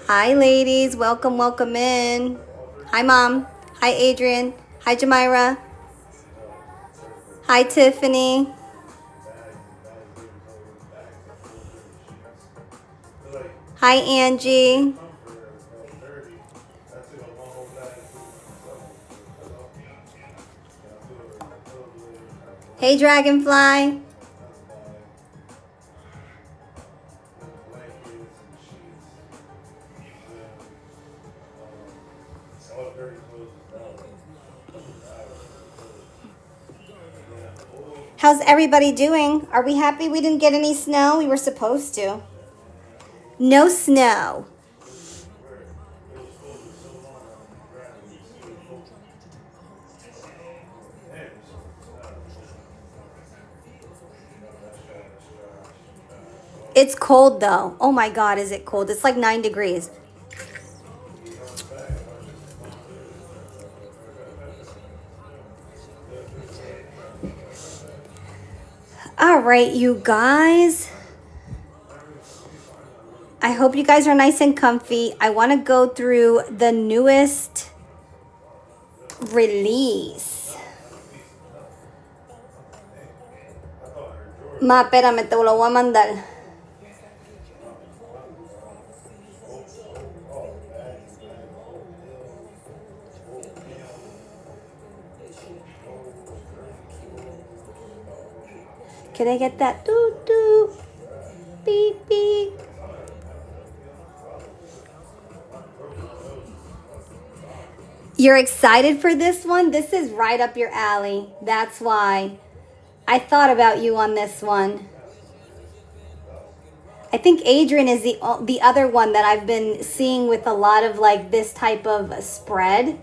Hi, ladies. Welcome, welcome in. Hi, Mom. Hi, Adrian. Hi, Jamira. Hi, Tiffany. Hi, Angie. Hey, Dragonfly. How's everybody doing? Are we happy we didn't get any snow? We were supposed to. No snow. It's cold though. Oh my God, is it cold? It's like 9 degrees. All right, you guys. I hope you guys are nice and comfy. I want to go through the newest release. Ma, espérame, te lo voy a mandar. Can I get that? Doo doo. Beep beep. You're excited for this one? This is right up your alley. That's why I thought about you on this one. I think Adrian is the other one that I've been seeing with a lot of like this type of spread.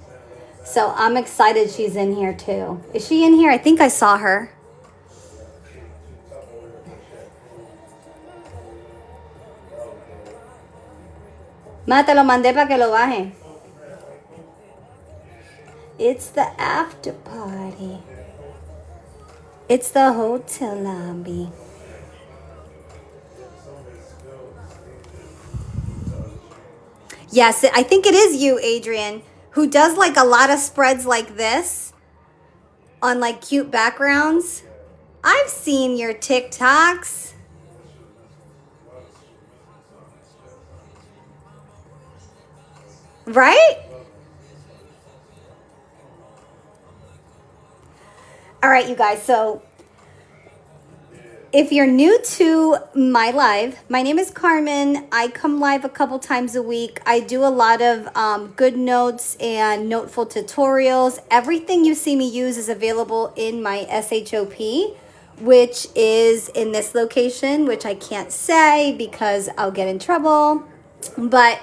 So I'm excited she's in here too. Is she in here? I think I saw her. Ma, te lo mandé para que lo baje. It's the after party. It's the hotel lobby. Yes, I think it is you, Adrian, who does like a lot of spreads like this on like cute backgrounds. I've seen your TikToks. Right? All right, you guys. So if you're new to my live, my name is Carmen. I come live a couple times a week. I do a lot of good notes and noteful tutorials. Everything you see me use is available in my SHOP, which is in this location, which I can't say because I'll get in trouble. But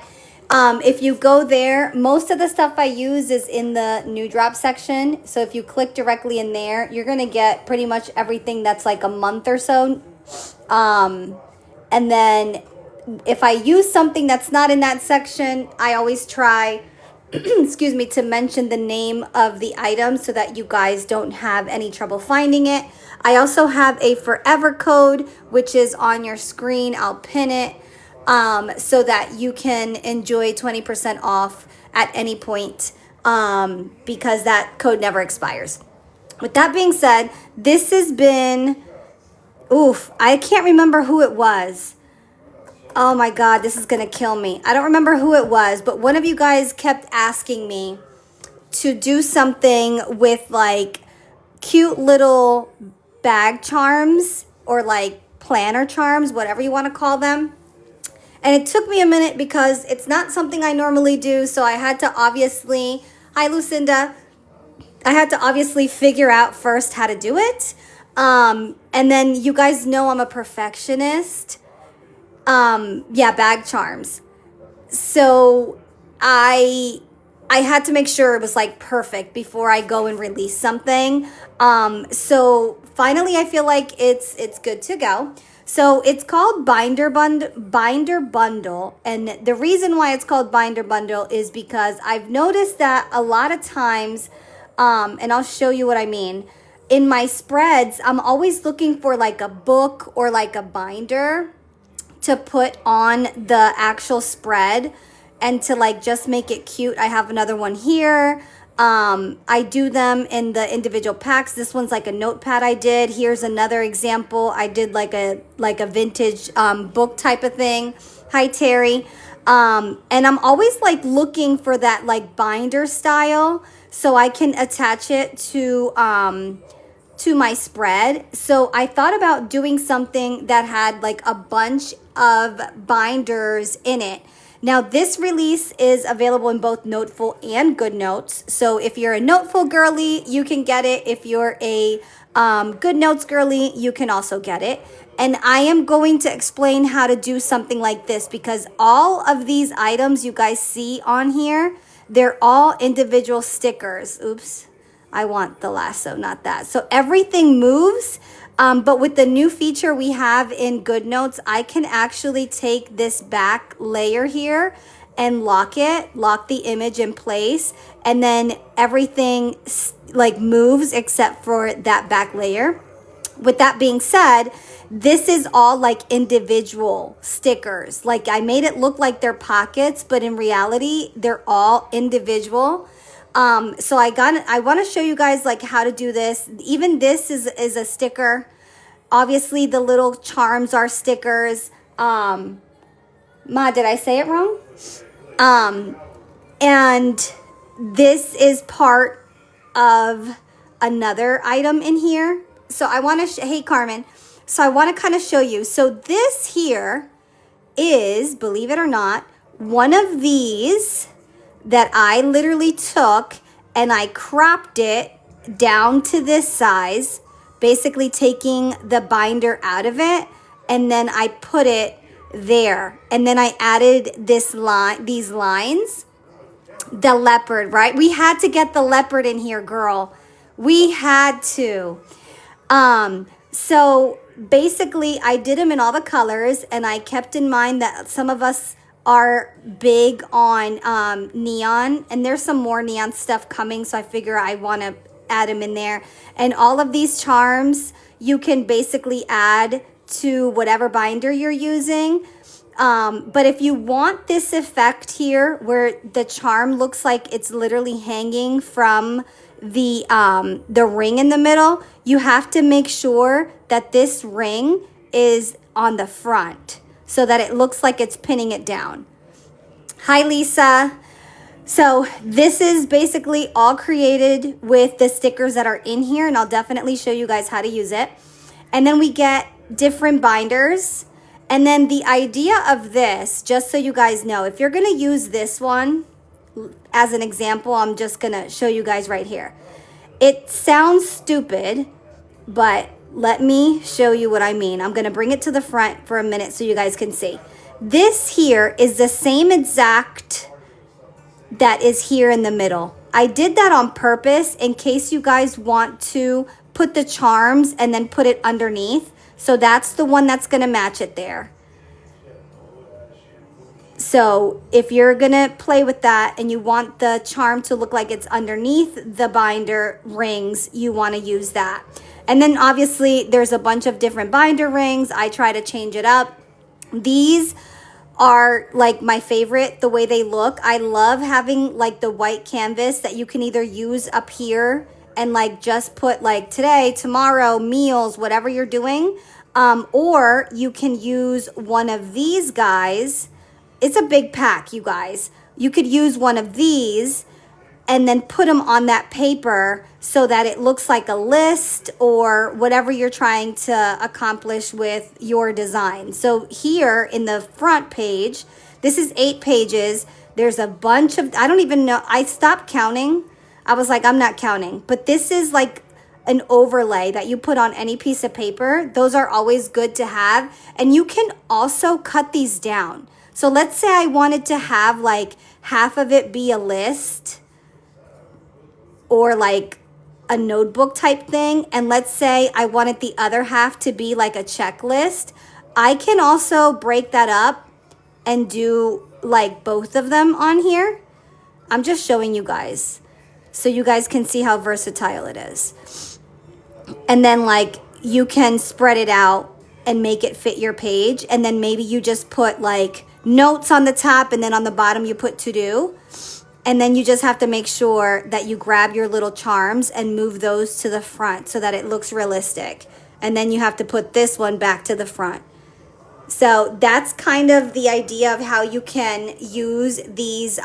if you go there, most of the stuff I use is in the new drop section. So if you click directly in there, you're going to get pretty much everything that's like a month or so. And then if I use something that's not in that section, I always try, excuse me, to mention the name of the item so that you guys don't have any trouble finding it. I also have a forever code, which is on your screen. I'll pin it. So that you can enjoy 20% off at any point because that code never expires. With that being said, this has been, I can't remember who it was. Oh my God, this is going to kill me. I don't remember who it was, but one of you guys kept asking me to do something with like cute little bag charms or like planner charms, whatever you want to call them. And it took me a minute because it's not something I normally do. So I had to obviously, hi Lucinda, I had to obviously figure out first how to do it. And then you guys know I'm a perfectionist. Yeah, bag charms. So I had to make sure it was like perfect before I go and release something. So finally I feel like it's good to go. So it's called Binder Bundle. And the reason why it's called Binder Bundle is because I've noticed that a lot of times, and I'll show you what I mean. In my spreads, I'm always looking for like a book or like a binder to put on the actual spread. and to like just make it cute, I have another one here. I do them in the individual packs. This one's like a notepad I did. Here's another example. I did like a vintage book type of thing. Hi, Terry. And I'm always like looking for that like binder style so I can attach it to my spread. So I thought about doing something that had like a bunch of binders in it. Now this release is available in both Noteful and GoodNotes. So if you're a Noteful girly, you can get it. If you're a GoodNotes girly, you can also get it. And I am going to explain how to do something like this because all of these items you guys see on here, they're all individual stickers. Oops, I want the lasso, not that. So everything moves. But with the new feature we have in GoodNotes, I can actually take this back layer here and lock the image in place, and then everything like moves except for that back layer. With that being said, this is all like individual stickers. Like I made it look like they're pockets, but in reality, they're all individual. So I want to show you guys like how to do this. Even this is a sticker. Obviously the little charms are stickers. Ma, did I say it wrong? And this is part of another item in here. So I want to, hey Carmen. So I want to kind of show you. So this here is, believe it or not, one of these that I literally took and I cropped it down to this size, basically taking the binder out of it, and then I put it there. And then I added these lines, the leopard, right? We had to get the leopard in here, girl. We had to. So basically I did them in all the colors, and I kept in mind that some of us are big on neon, and there's some more neon stuff coming, so I figure I want to add them in there. And all of these charms you can basically add to whatever binder you're using. But if you want this effect here where the charm looks like it's literally hanging from the ring in the middle, you have to make sure that this ring is on the front so that it looks like it's pinning it down. Hi, Lisa. So this is basically all created with the stickers that are in here, and I'll definitely show you guys how to use it. And then we get different binders. And then the idea of this, just so you guys know, if you're gonna use this one as an example, I'm just gonna show you guys right here. It sounds stupid, but let me show you what I mean. I'm gonna bring it to the front for a minute so you guys can see. This here is the same exact that is here in the middle. I did that on purpose in case you guys want to put the charms and then put it underneath. So that's the one that's gonna match it there. So if you're gonna play with that and you want the charm to look like it's underneath the binder rings, you wanna use that. And then obviously there's a bunch of different binder rings. I try to change it up. These are like my favorite, the way they look. I love having like the white canvas that you can either use up here and like just put like today, tomorrow, meals, whatever you're doing. Or you can use one of these guys. It's a big pack, you guys. You could use one of these and then put them on that paper so that it looks like a list or whatever you're trying to accomplish with your design. So here in the front page, this is 8 pages. There's a bunch of, I don't even know, I stopped counting. I was like, I'm not counting. But this is like an overlay that you put on any piece of paper. Those are always good to have. And you can also cut these down. So let's say I wanted to have like half of it be a list or like a notebook type thing. And let's say I wanted the other half to be like a checklist. I can also break that up and do like both of them on here. I'm just showing you guys so you guys can see how versatile it is. And then like you can spread it out and make it fit your page. And then maybe you just put like notes on the top, and then on the bottom you put to do. And then you just have to make sure that you grab your little charms and move those to the front so that it looks realistic. And then you have to put this one back to the front. So that's kind of the idea of how you can use these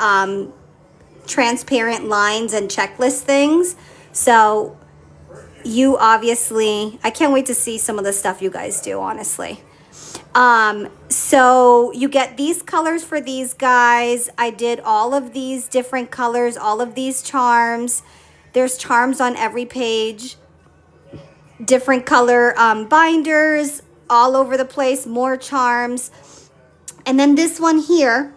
transparent lines and checklist things. So you obviously, I can't wait to see some of the stuff you guys do, honestly. So you get these colors for these guys. I did all of these different colors, all of these charms. There's charms on every page, different color binders all over the place, more charms. And then this one here,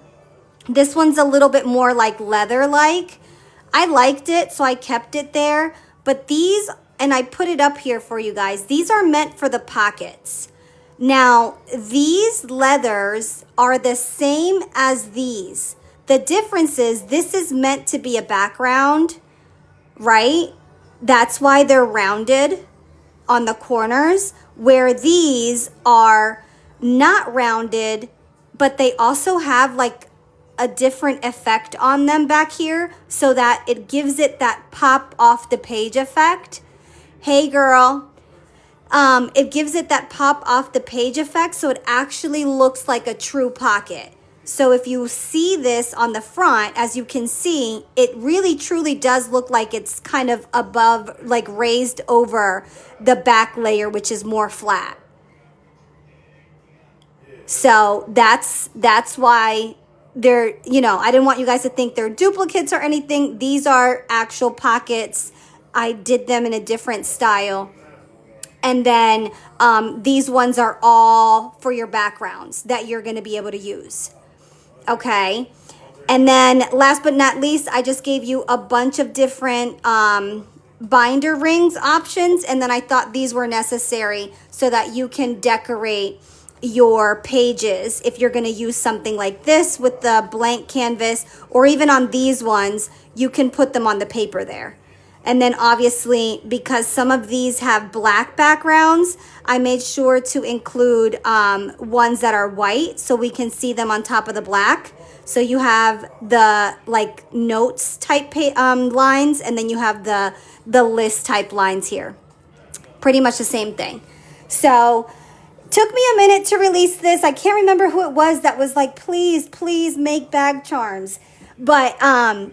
this one's a little bit more like leather-like. I liked it, so I kept it there. But these, and I put it up here for you guys, these are meant for the pockets. Now, these leathers are the same as these. The difference is this is meant to be a background, right? That's why they're rounded on the corners, where these are not rounded, but they also have like a different effect on them back here so that it gives it that pop off the page effect. Hey girl. It gives it that pop off the page effect, so it actually looks like a true pocket. So if you see this on the front, as you can see, it really truly does look like it's kind of above, like raised over the back layer, which is more flat. So that's why they're, you know, I didn't want you guys to think they're duplicates or anything. These are actual pockets. I did them in a different style. And then these ones are all for your backgrounds that you're going to be able to use. Okay. And then last but not least, I just gave you a bunch of different binder rings options. And then I thought these were necessary so that you can decorate your pages if you're going to use something like this with the blank canvas, or even on these ones, you can put them on the paper there. And then obviously, because some of these have black backgrounds, I made sure to include ones that are white so we can see them on top of the black. So you have the like notes type lines, and then you have the list type lines here. Pretty much the same thing. So took me a minute to release this. I can't remember who it was that was like, please make bag charms. But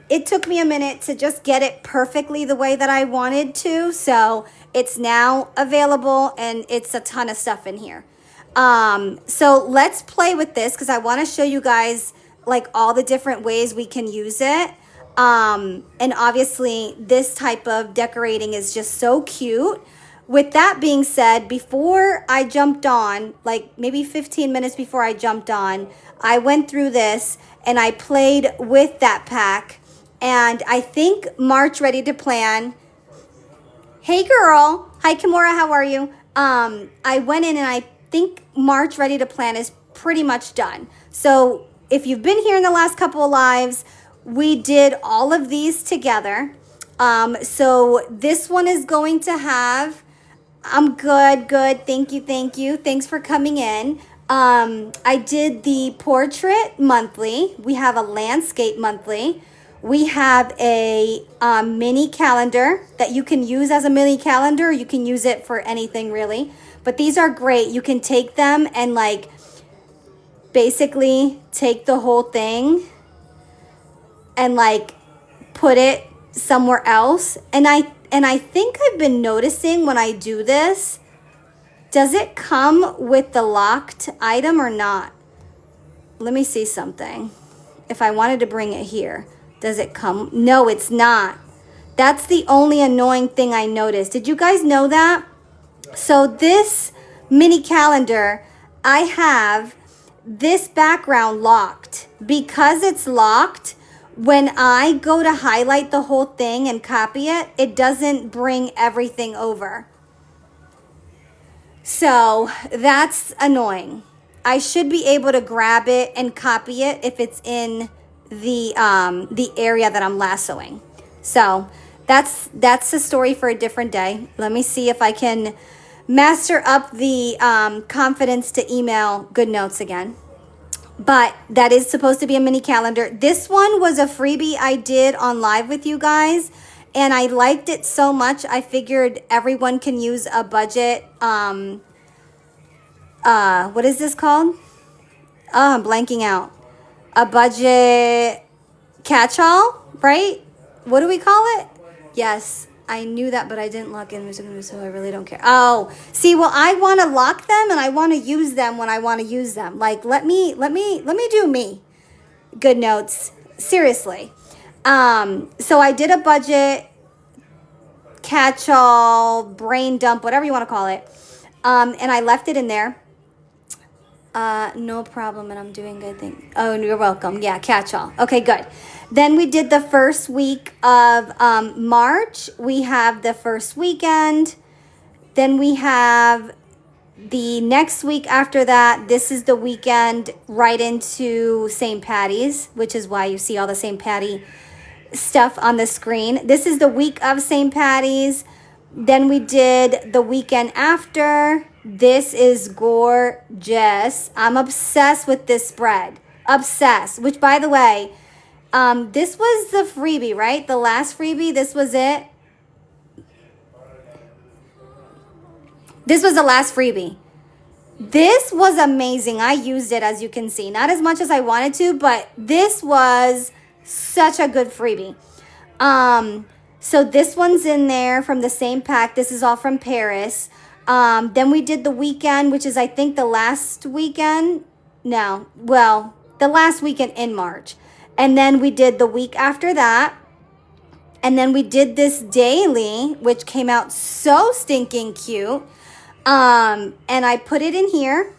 it took me a minute to just get it perfectly the way that I wanted to. So it's now available, and it's a ton of stuff in here. So let's play with this because I want to show you guys like all the different ways we can use it. And obviously this type of decorating is just so cute. With that being said, before I jumped on, like maybe 15 minutes before I jumped on, I went through this and I played with that pack. And I think March Ready to Plan. Hey girl. Hi Kimura, how are you? I went in and I think March Ready to Plan is pretty much done. So if you've been here in the last couple of lives, we did all of these together. So this one is going to have, I'm good. Thank you. Thanks for coming in. I did the portrait monthly. We have a landscape monthly. We have a mini calendar that you can use as a mini calendar. You can use it for anything really. But these are great. You can take them and like basically take the whole thing and like put it somewhere else. And I think I've been noticing when I do this, does it come with the locked item or not? Let me see something. If I wanted to bring it here, does it come? No, it's not. That's the only annoying thing I noticed. Did you guys know that? So this mini calendar, I have this background locked. Because it's locked, when I go to highlight the whole thing and copy it, it doesn't bring everything over. So that's annoying. I should be able to grab it and copy it if it's in the area that I'm lassoing. So that's a story for a different day. Let me see if I can master up the confidence to email GoodNotes again. But that is supposed to be a mini calendar. This one was a freebie I did on live with you guys, and I liked it so much I figured everyone can use a budget. What is this called? Oh, I'm blanking out. A budget catch-all, right? What do we call it? Yes, I knew that, but I didn't lock in, so I really don't care. Oh, see, well, I want to lock them and I want to use them when I want to use them. Like, let me do me. GoodNotes, seriously. So I did a budget catch-all, brain dump, whatever you want to call it, and I left it in there. No problem, and I'm doing good thing. Oh, you're welcome. Yeah, catch-all. Okay, good. Then we did the first week of March. We have the first weekend. Then we have the next week after that. This is the weekend right into St. Patty's, which is why you see all the St. Patty stuff on the screen. This is the week of St. Patty's. Then we did the weekend after. This is gorgeous. I'm obsessed with this spread. Obsessed. Which, by the way, this was the freebie, right? The last freebie. This was it. This was the last freebie. This was amazing. I used it, as you can see. Not as much as I wanted to, but this was such a good freebie. So this one's in there from the same pack. This is all from Paris. Then we did the weekend, which is, I think, the last weekend. No, well, the last weekend in March. And then we did the week after that. And then we did this daily, which came out so stinking cute. And I put it in here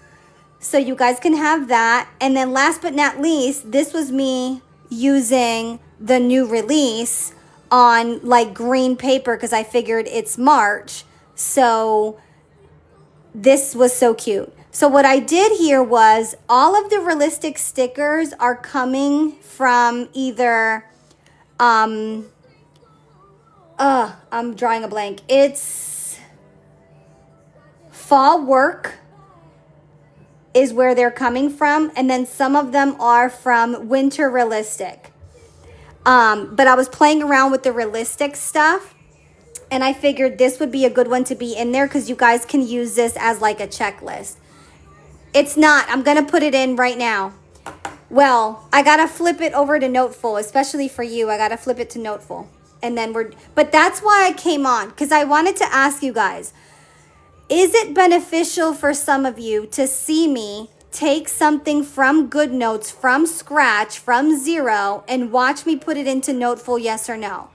so you guys can have that. And then last but not least, this was me using the new release on like green paper because I figured it's March. So this was so cute. So what I did here was all of the realistic stickers are coming from either, I'm drawing a blank. It's Fall Work is where they're coming from. And then some of them are from Winter Realistic. But I was playing around with the realistic stuff. And I figured this would be a good one to be in there because you guys can use this as like a checklist. It's not. I'm going to put it in right now. Well, I got to flip it over to Noteful, especially for you. I got to flip it to Noteful. And then but that's why I came on, because I wanted to ask you guys, is it beneficial for some of you to see me take something from GoodNotes from scratch, from zero, and watch me put it into Noteful, yes or no?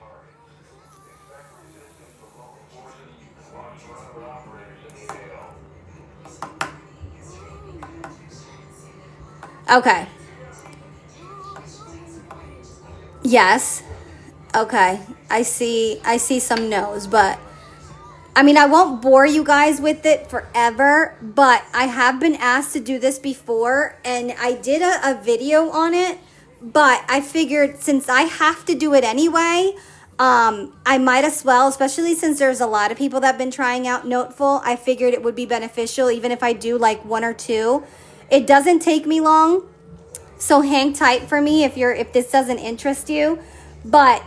Okay. Yes. Okay. I see some no's, but I mean, I won't bore you guys with it forever, but I have been asked to do this before, and I did a video on it, but I figured since I have to do it anyway, I might as well, especially since there's a lot of people that have been trying out Noteful. I figured it would be beneficial even if I do like one or two. It doesn't take me long, so hang tight for me if this doesn't interest you. But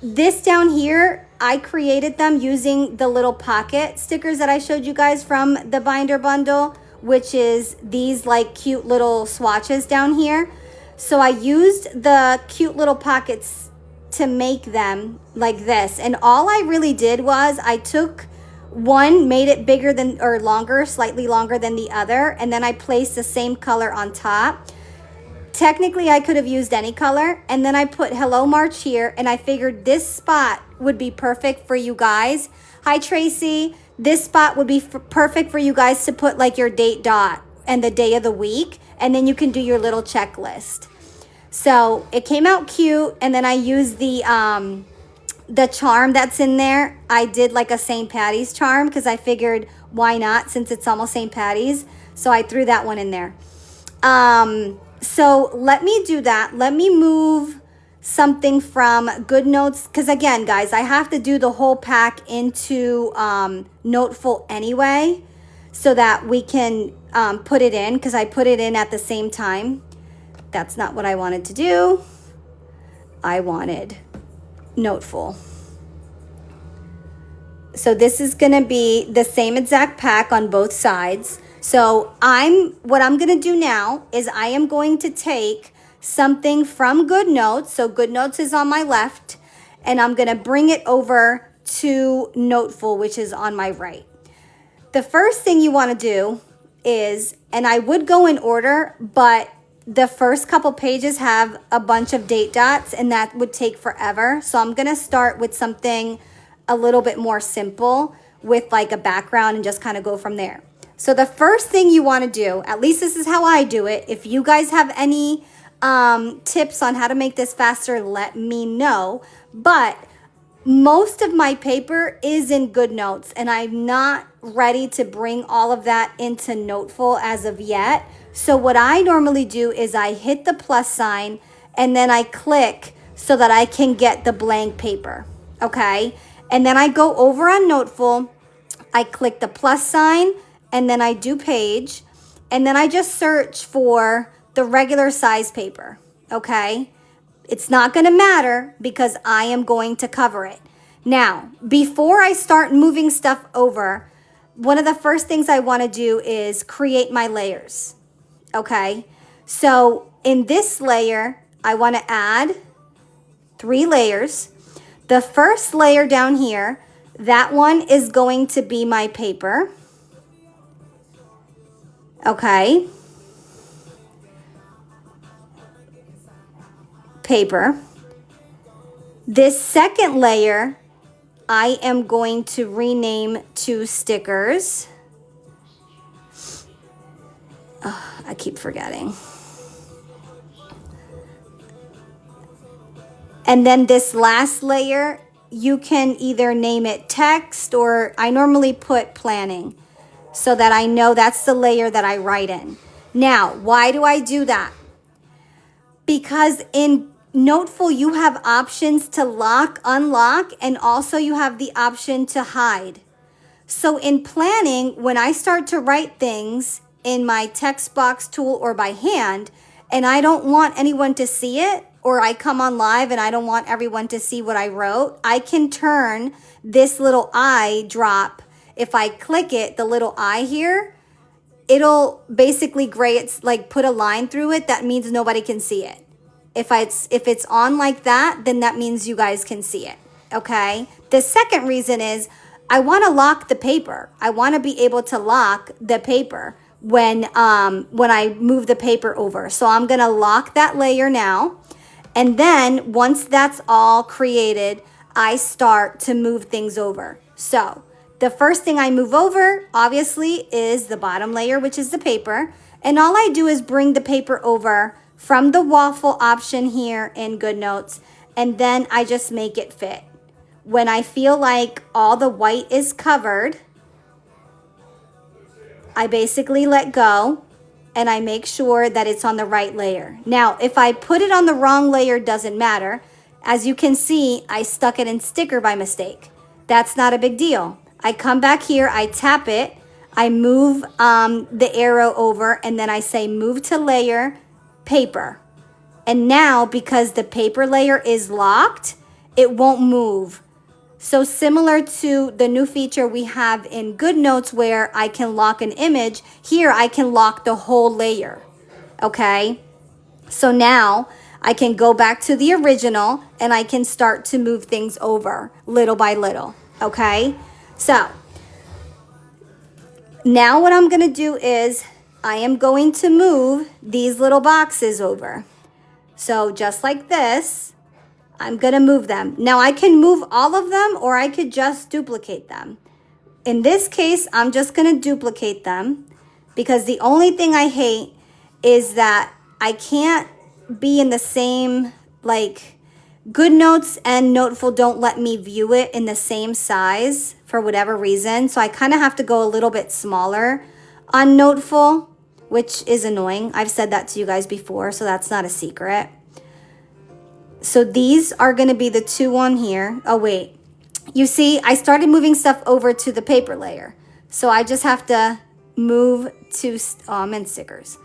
this down here, I created them using the little pocket stickers that I showed you guys from the binder bundle, which is these like cute little swatches down here. So I used the cute little pockets to make them like this. And all I really did was I took one, made it bigger than or longer, slightly longer than the other, and then I placed the same color on top. Technically, I could have used any color, and then I put Hello March here, and I figured this spot would be perfect for you guys. Hi, Tracy. This spot would be perfect for you guys to put like your date dot and the day of the week, and then you can do your little checklist. So it came out cute, and then I used the charm that's in there. I did like a St. Patty's charm because I figured why not since it's almost St. Patty's. So I threw that one in there. So let me do that. Let me move something from GoodNotes, because again, guys, I have to do the whole pack into Noteful anyway, so that we can put it in, because I put it in at the same time. That's not what I wanted to do. I wanted Noteful. So this is going to be the same exact pack on both sides. So what I'm going to do now is I am going to take something from GoodNotes. So GoodNotes is on my left, and I'm going to bring it over to Noteful, which is on my right. The first thing you want to do is, and I would go in order, but the first couple pages have a bunch of date dots and that would take forever. So I'm going to start with something a little bit more simple with like a background and just kind of go from there. So the first thing you want to do, at least this is how I do it. If you guys have any tips on how to make this faster, let me know. But most of my paper is in GoodNotes, and I'm not ready to bring all of that into Noteful as of yet. So what I normally do is I hit the plus sign and then I click so that I can get the blank paper, okay? And then I go over on Noteful, I click the plus sign, and then I do page, and then I just search for the regular size paper, okay? It's not gonna matter because I am going to cover it. Now, before I start moving stuff over, one of the first things I wanna do is create my layers, okay? So in this layer, I wanna add 3 layers. The first layer down here, that one is going to be my paper, okay? Paper. This second layer, I am going to rename to stickers. Oh, I keep forgetting. And then this last layer, you can either name it text, or I normally put planning so that I know that's the layer that I write in. Now, why do I do that? Because in Noteful, you have options to lock, unlock, and also you have the option to hide. So in planning, when I start to write things in my text box tool or by hand, and I don't want anyone to see it, or I come on live and I don't want everyone to see what I wrote, I can turn this little eye drop. If I click it, the little eye here, it'll basically gray, it's like put a line through it. That means nobody can see it. If it's on like that, then that means you guys can see it, okay? The second reason is I want to lock the paper. I want to be able to lock the paper when I move the paper over. So I'm going to lock that layer now. And then once that's all created, I start to move things over. So the first thing I move over, obviously, is the bottom layer, which is the paper. And all I do is bring the paper over from the waffle option here in GoodNotes, and then I just make it fit. When I feel like all the white is covered, I basically let go and I make sure that it's on the right layer. Now, if I put it on the wrong layer, doesn't matter. As you can see, I stuck it in sticker by mistake. That's not a big deal. I come back here, I tap it, I move the arrow over, and then I say move to layer, paper. And now, because the paper layer is locked, it won't move. So similar to the new feature we have in GoodNotes where I can lock an image, here I can lock the whole layer, okay? So now I can go back to the original and I can start to move things over little by little, okay? So now what I'm gonna do is I am going to move these little boxes over. So just like this, I'm gonna move them. Now I can move all of them or I could just duplicate them. In this case, I'm just gonna duplicate them because the only thing I hate is that I can't be in the same, like GoodNotes and Noteful don't let me view it in the same size for whatever reason. So I kind of have to go a little bit smaller on Noteful, which is annoying. I've said that to you guys before, so that's not a secret. So these are going to be the two on here. Oh, wait. You see, I started moving stuff over to the paper layer. So I just have to move to, oh, I'm in stickers.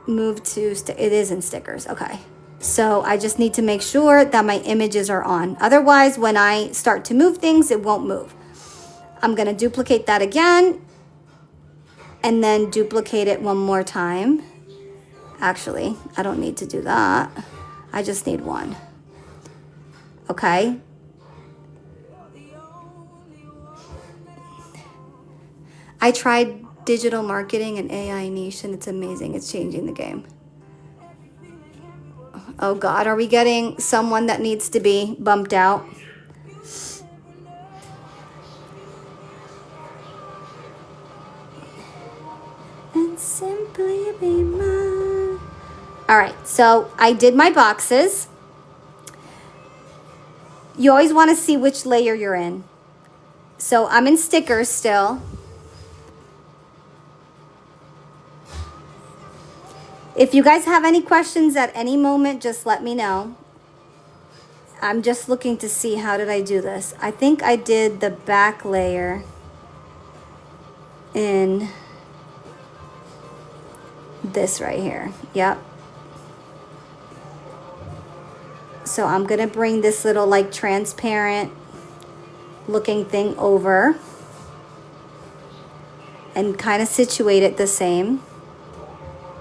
Move to, it is in stickers. Okay. So I just need to make sure that my images are on. Otherwise, when I start to move things, it won't move. I'm going to duplicate that again and then duplicate it one more time. Actually, I don't need to do that. I just need one. Okay. I tried digital marketing and AI niche and it's amazing. It's changing the game. Oh God, are we getting someone that needs to be bumped out? And simply be mine. All right, so I did my boxes. You always want to see which layer you're in. So I'm in stickers still. If you guys have any questions at any moment, just let me know. I'm just looking to see how did I do this. I think I did the back layer in this right here. Yep. So I'm going to bring this little like transparent looking thing over and kind of situate it the same.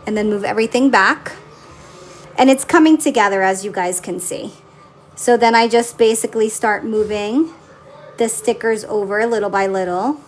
And then move everything back. And it's coming together as you guys can see. So then I just basically start moving the stickers over little by little.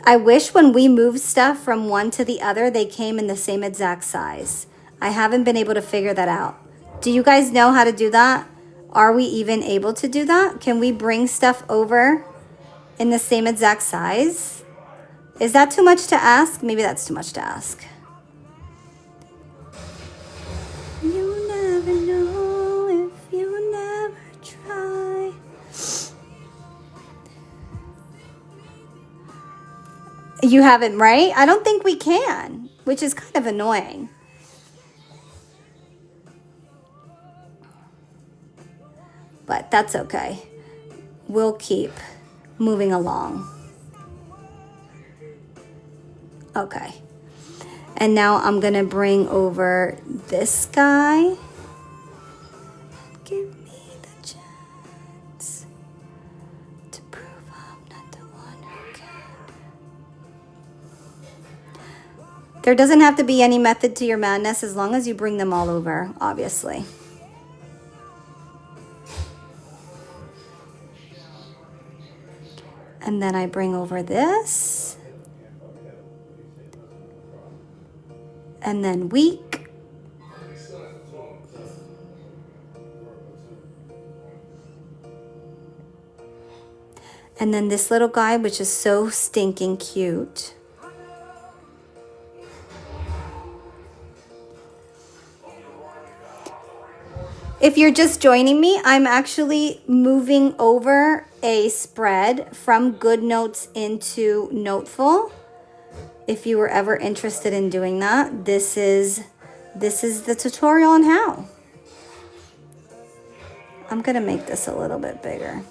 I wish when we move stuff from one to the other, they came in the same exact size. I haven't been able to figure that out. Do you guys know how to do that? Are we even able to do that? Can we bring stuff over in the same exact size? Is that too much to ask? Maybe that's too much to ask. You never know if you never try. You haven't, right? I don't think we can, which is kind of annoying. But that's okay. We'll keep moving along. Okay. And now I'm going to bring over this guy. Give me the chance to prove I'm not the one who can. There doesn't have to be any method to your madness as long as you bring them all over, obviously. And then I bring over this. And then weak. And then this little guy, which is so stinking cute. If you're just joining me, I'm actually moving over a spread from GoodNotes into Noteful. If you were ever interested in doing that, this is the tutorial on how. I'm gonna make this a little bit bigger.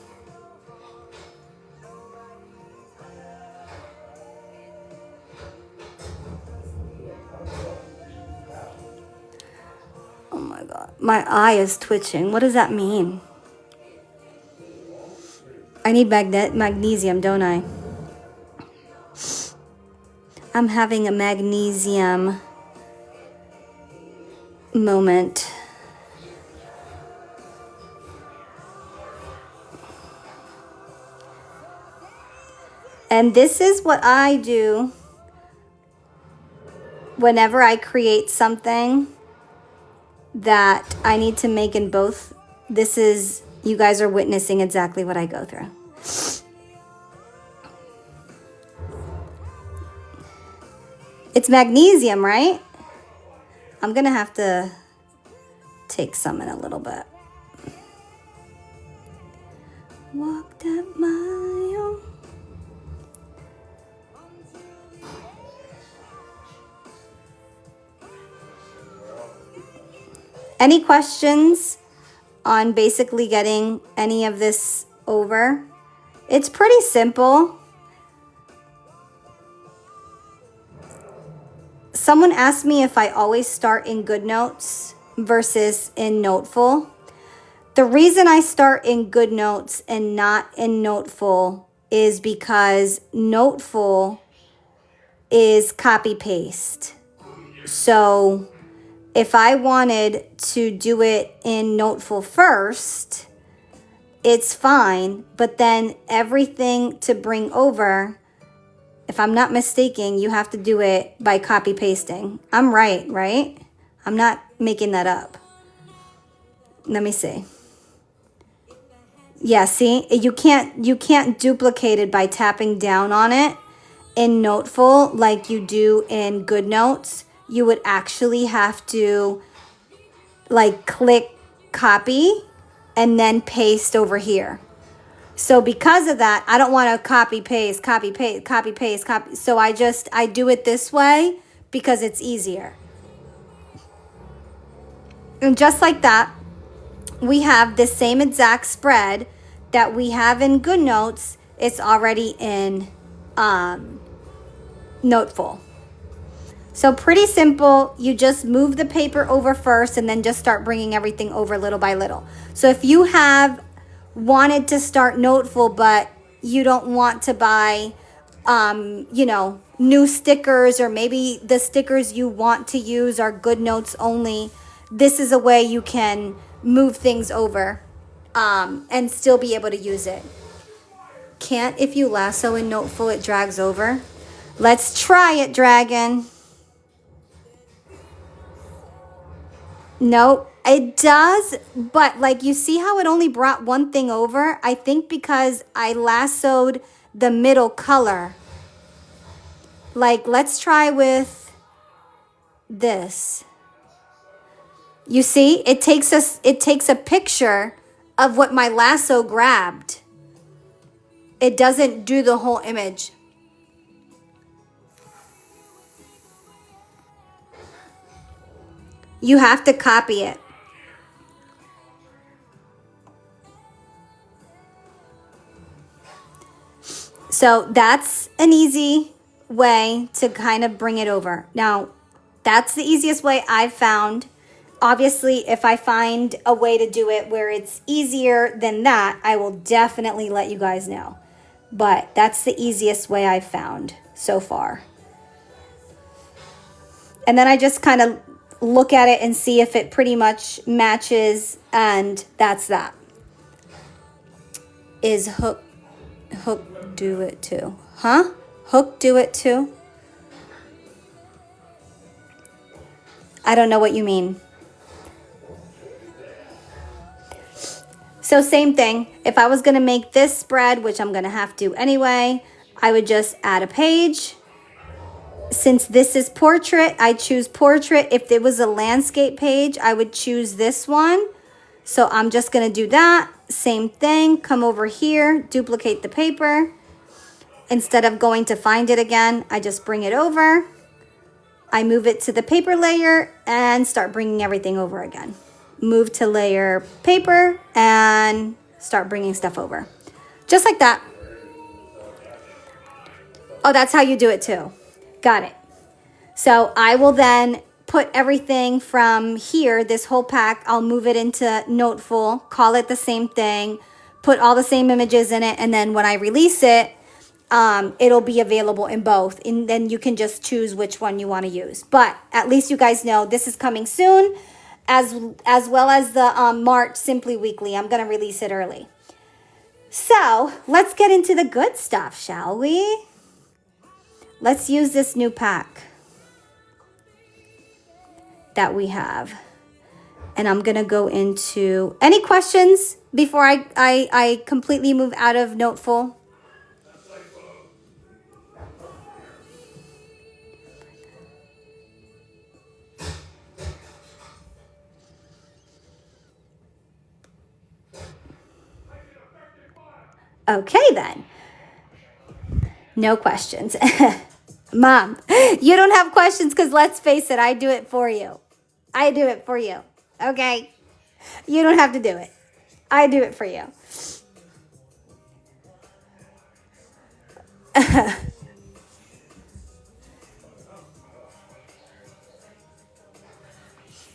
Oh my God, my eye is twitching. What does that mean? I need magnesium, don't I? I'm having a magnesium moment. And this is what I do whenever I create something that I need to make in both. This is, you guys are witnessing exactly what I go through. It's magnesium, right? I'm gonna have to take some in a little bit. Walked up my own. Any questions on basically getting any of this over? It's pretty simple. Someone asked me if I always start in GoodNotes versus in Noteful. The reason I start in GoodNotes and not in Noteful is because Noteful is copy paste. So if I wanted to do it in Noteful first, it's fine, but then everything to bring over, if I'm not mistaken, you have to do it by copy pasting. I'm right? I'm not making that up. Let me see. Yeah, see, you can't duplicate it by tapping down on it in Noteful like you do in GoodNotes. You would actually have to like click copy and then paste over here. So because of that, I don't want to copy paste. So I do it this way because it's easier. And just like that, we have the same exact spread that we have in GoodNotes. It's already in Noteful. So pretty simple. You just move the paper over first and then just start bringing everything over little by little. So if you have wanted to start Noteful, but you don't want to buy, new stickers, or maybe the stickers you want to use are GoodNotes only, this is a way you can move things over and still be able to use it. Can't if you lasso in Noteful, it drags over. Let's try it, Dragon. Nope, it does, but like you see how it only brought one thing over? I think because I lassoed the middle color. Like, let's try with this. You see, it takes a picture of what my lasso grabbed. It doesn't do the whole image. You have to copy it. So that's an easy way to kind of bring it over. Now, that's the easiest way I've found. Obviously, if I find a way to do it where it's easier than that, I will definitely let you guys know. But that's the easiest way I've found so far. And then I just kind of look at it and see if it pretty much matches, and that's that. Is Hook do it too? Huh? Hook do it too? I don't know what you mean. So same thing. If I was going to make this spread, which I'm going to have to anyway, I would just add a page. Since this is portrait, I choose portrait. If it was a landscape page, I would choose this one. So I'm just going to do that. Same thing. Come over here, duplicate the paper. Instead of going to find it again, I just bring it over. I move it to the paper layer and start bringing everything over again. Move to layer paper and start bringing stuff over. Just like that. Oh, that's how you do it too. Got it. So I will then put everything from here, this whole pack, I'll move it into Noteful, call it the same thing, put all the same images in it, and then when I release it, it'll be available in both, and then you can just choose which one you want to use. But at least you guys know this is coming soon, as well as the March Simply Weekly. I'm going to release it early. So let's get into the good stuff, shall we? Let's use this new pack that we have. And I'm going to go into any questions before I completely move out of Noteful. Okay, then. No questions. Mom, you don't have questions because let's face it, I do it for you. I do it for you. Okay? You don't have to do it. I do it for you.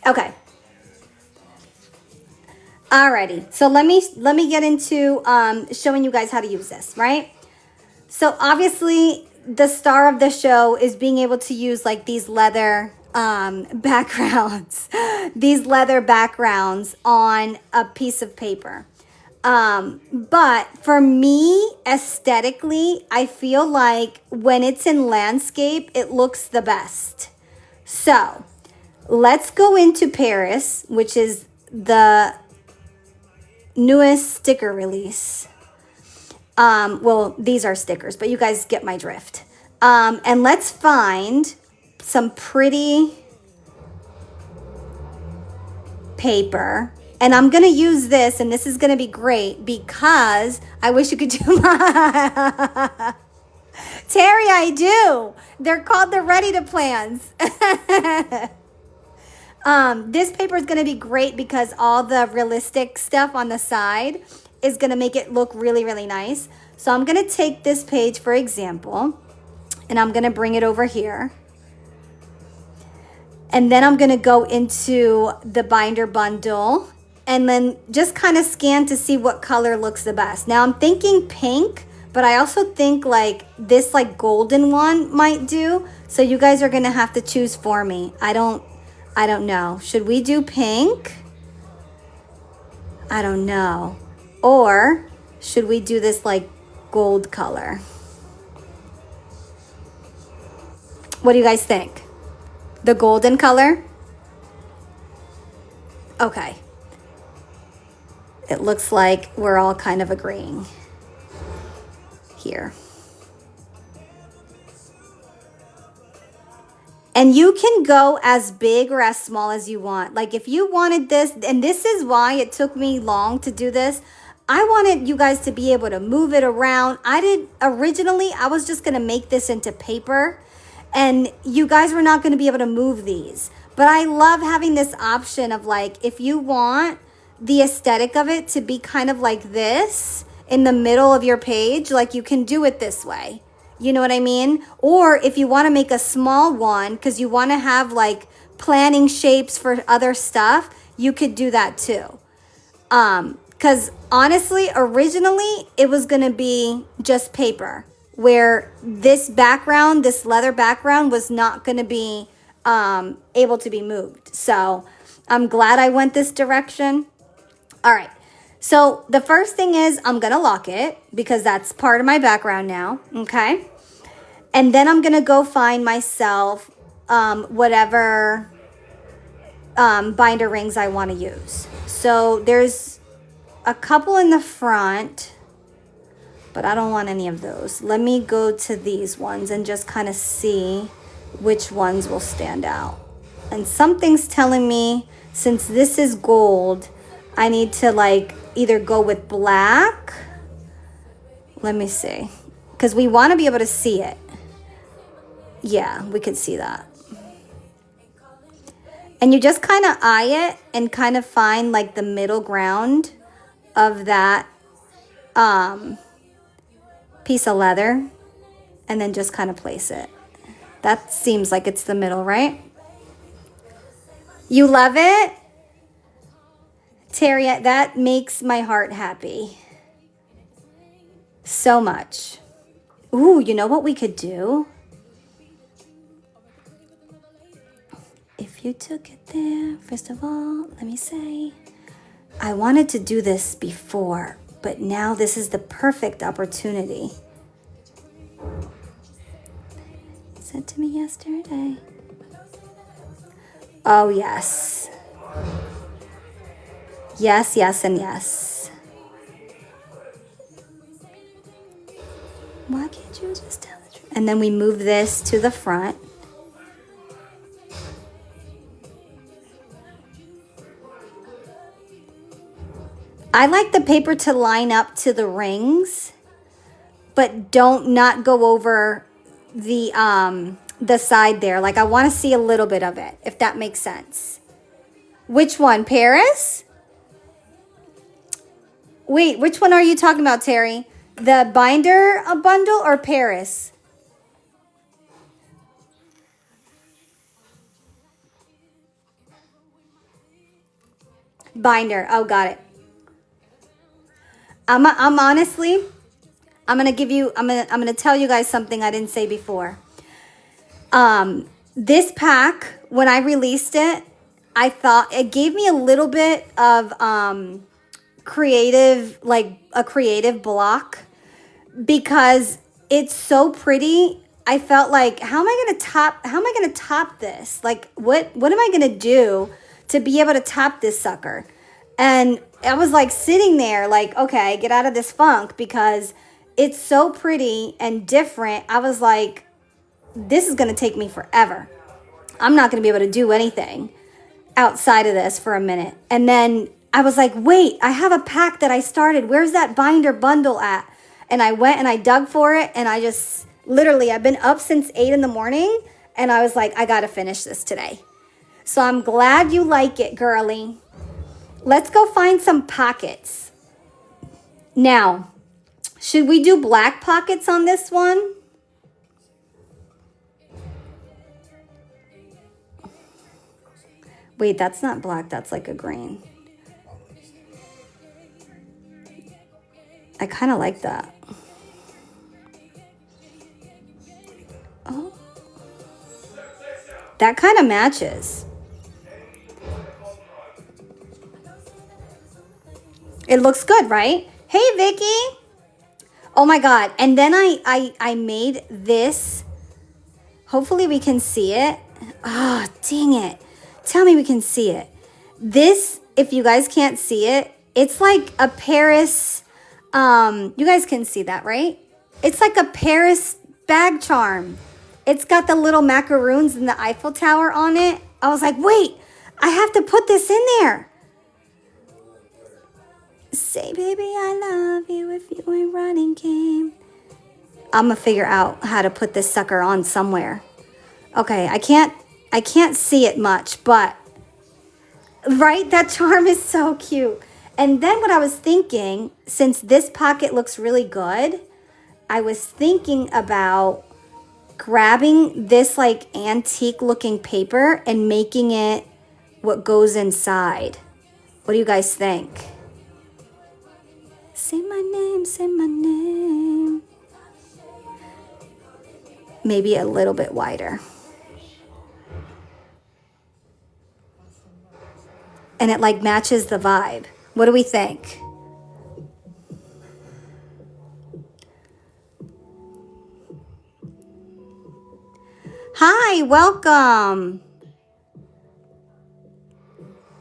Okay. Alrighty. So let me get into showing you guys how to use this, right? So obviously the star of the show is being able to use like these leather backgrounds, these leather backgrounds on a piece of paper. But for me, aesthetically, I feel like when it's in landscape, it looks the best. So let's go into Paris, which is the newest sticker release. Well, these are stickers, but you guys get my drift. And let's find some pretty paper. And I'm going to use this, and this is going to be great because I wish you could do my... Terry, I do. They're called the Ready to Plans. This paper is going to be great because all the realistic stuff on the side is going to make it look really, really nice. So I'm going to take this page, for example, and I'm going to bring it over here. And then I'm going to go into the binder bundle and then just kind of scan to see what color looks the best. Now I'm thinking pink, but I also think like this like golden one might do. So you guys are going to have to choose for me. I don't know. Should we do pink? I don't know. Or should we do this like gold color? What do you guys think? The golden color? Okay. It looks like we're all kind of agreeing here. And you can go as big or as small as you want. Like if you wanted this, and this is why it took me long to do this. I wanted you guys to be able to move it around. Originally, I was just gonna make this into paper and you guys were not gonna be able to move these. But I love having this option of like, if you want the aesthetic of it to be kind of like this in the middle of your page, like you can do it this way. You know what I mean? Or if you want to make a small one because you want to have like planning shapes for other stuff, you could do that too. Because honestly, originally it was going to be just paper where this background, this leather background was not going to be able to be moved. So I'm glad I went this direction. All right. So the first thing is I'm going to lock it because that's part of my background now. Okay. And then I'm going to go find myself whatever binder rings I want to use. So there's a couple in the front, but I don't want any of those. Let me go to these ones and just kind of see which ones will stand out. And something's telling me since this is gold, I need to like either go with black. Let me see. Because we want to be able to see it. Yeah, we could see that. And you just kind of eye it and kind of find like the middle ground of that piece of leather. And then just kind of place it. That seems like it's the middle, right? You love it? Terry, that makes my heart happy. So much. Ooh, you know what we could do? If you took it there, first of all, let me say, I wanted to do this before, but now this is the perfect opportunity. You said to me yesterday. Oh, yes. Yes, yes, and yes. Why can't you just tell the truth? And then we move this to the front. I like the paper to line up to the rings but don't not go over the side there. Like I want to see a little bit of it, if that makes sense. Which one, Paris? Wait, which one are you talking about, Terry? The binder bundle or Paris? Binder. Oh, got it. I'm honestly, I'm gonna tell you guys something I didn't say before. This pack, when I released it, I thought it gave me a little bit of creative, like a creative block, because it's so pretty. I felt like, how am I gonna top this? Like what am I gonna do to be able to top this sucker? And I was like sitting there like, okay, get out of this funk, because it's so pretty and different. I was like, this is going to take me forever. I'm not going to be able to do anything outside of this for a minute. And then I was like, wait, I have a pack that I started. Where's that binder bundle at? And I went and I dug for it. And I just literally, I've been up since 8 in the morning. And I was like, I got to finish this today. So I'm glad you like it, girly. Let's go find some pockets. Now, should we do black pockets on this one? Wait, that's not black. That's like a green. I kind of like that. Oh. That kind of matches. It looks good, right? Hey, Vicky. Oh my God. And then I made this. Hopefully we can see it. Oh, dang it. Tell me we can see it. This, if you guys can't see it, it's like a Paris, you guys can see that, right? It's like a Paris bag charm. It's got the little macaroons and the Eiffel Tower on it. I was like, wait, I have to put this in there. Say, baby, I love you if you ain't running game. I'm gonna figure out how to put this sucker on somewhere. Okay, I can't see it much, but right, that charm is so cute. And then what I was thinking, since this pocket looks really good, I was thinking about grabbing this like antique looking paper and making it what goes inside. What do you guys think? Say my name, say my name. Maybe a little bit wider. And it like matches the vibe. What do we think? Hi, welcome.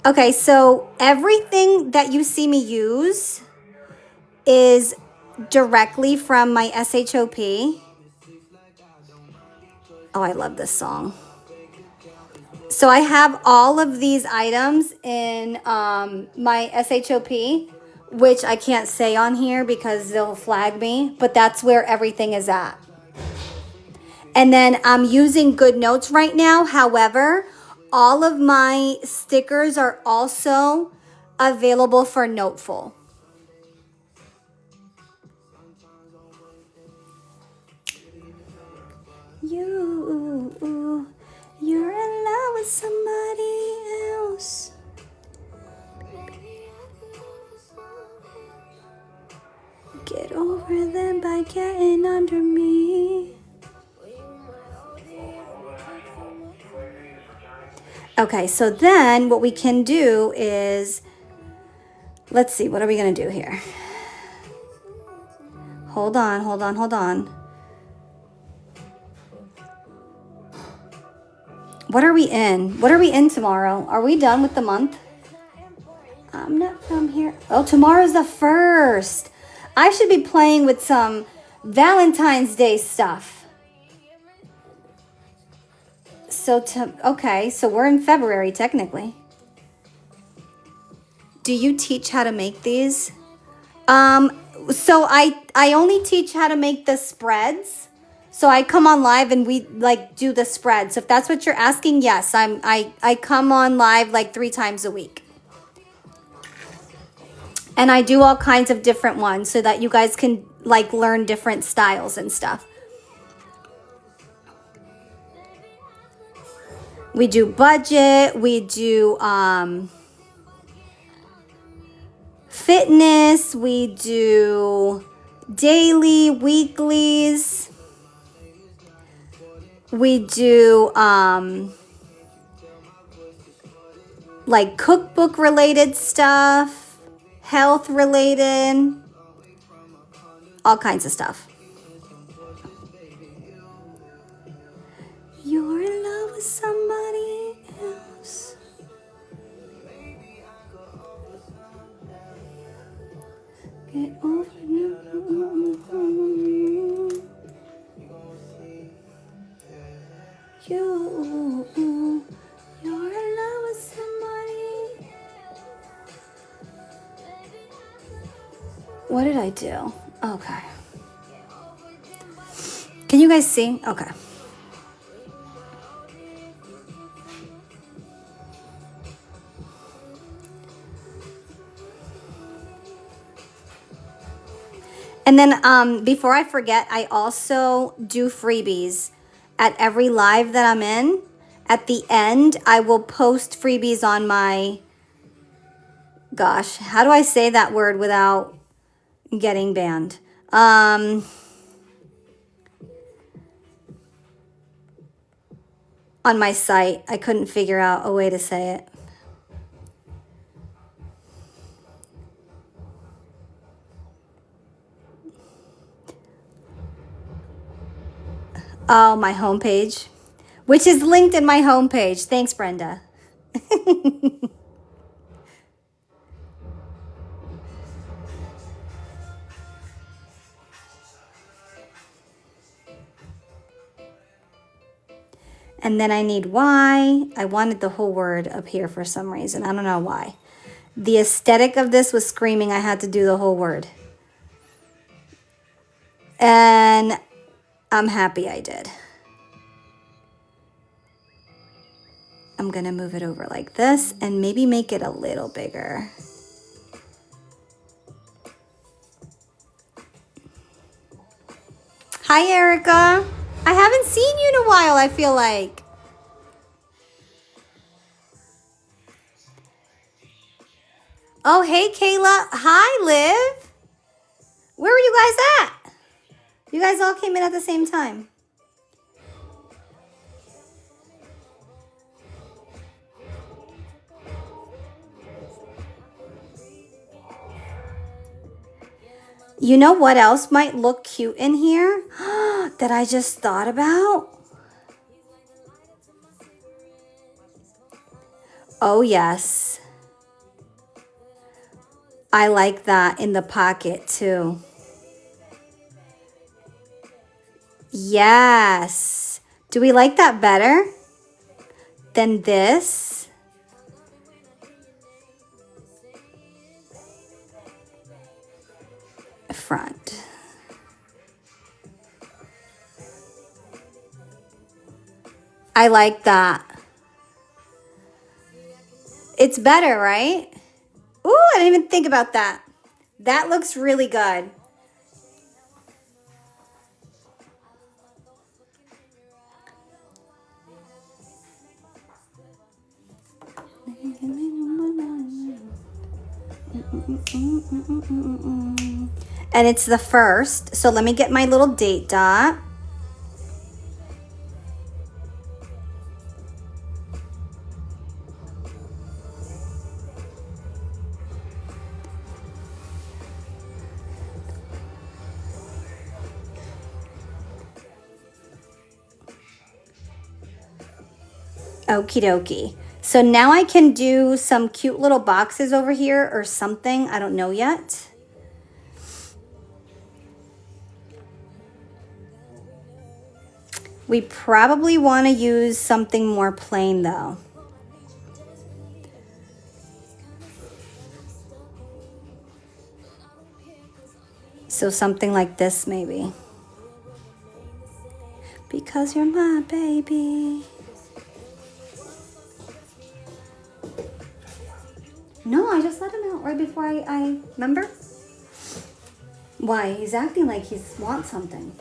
Okay, so everything that you see me use is directly from my SHOP. Oh, I love this song. So I have all of these items in my SHOP, which I can't say on here because they'll flag me, but that's where everything is at. And then I'm using GoodNotes right now. However, all of my stickers are also available for Noteful. You're in love with somebody else. Get over them by getting under me. Okay, so then what we can do is, let's see, what are we going to do here? Hold on. What are we in? What are we in tomorrow? Are we done with the month? I'm not from here. Oh, tomorrow's the 1st. I should be playing with some Valentine's Day stuff. Okay, so we're in February technically. Do you teach how to make these? So I only teach how to make the spreads. So I come on live and we like do the spreads. So if that's what you're asking, yes, I come on live like 3 times a week. And I do all kinds of different ones so that you guys can like learn different styles and stuff. We do budget, we do fitness, we do daily, weeklies. We do like cookbook related stuff, health related, all kinds of stuff. You're in love with somebody else. Get over you. You're in love with somebody. What did I do? Okay. Can you guys see? Okay. And then before I forget, I also do freebies at every live that I'm in. At the end, I will post freebies on my, gosh, how do I say that word without getting banned? On my site. I couldn't figure out a way to say it. Oh, my homepage, which is linked in my homepage. Thanks, Brenda. And then I need why. I wanted the whole word up here for some reason. I don't know why. The aesthetic of this was screaming I had to do the whole word. And I'm happy I did. I'm going to move it over like this and maybe make it a little bigger. Hi, Erica. I haven't seen you in a while, I feel like. Oh, hey, Kayla. Hi, Liv. Where were you guys at? You guys all came in at the same time. You know what else might look cute in here that I just thought about? Oh, yes. I like that in the pocket too. Yes. Do we like that better than this? Front. I like that. It's better, right? Ooh, I didn't even think about that. That looks really good. And it's the 1st. So let me get my little date dot. Okie dokie. So now I can do some cute little boxes over here or something. I don't know yet. We probably want to use something more plain though. So something like this maybe. Because you're my baby. No, I just let him out right before I remember? Why? He's acting like he wants something.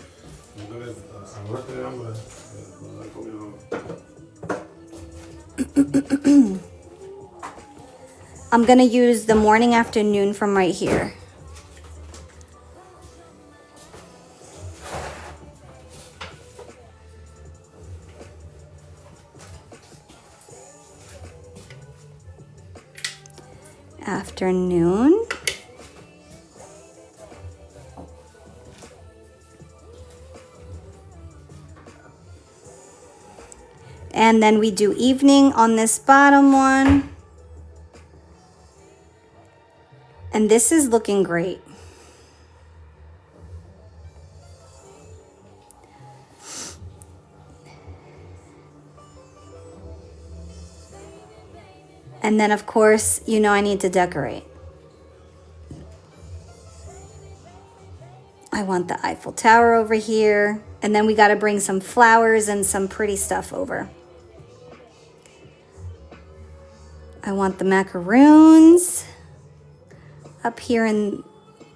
I'm gonna use the morning afternoon from right here. Afternoon. And then we do evening on this bottom one. And this is looking great. And then of course, you know I need to decorate. I want the Eiffel Tower over here. And then we got to bring some flowers and some pretty stuff over. I want the macaroons up here in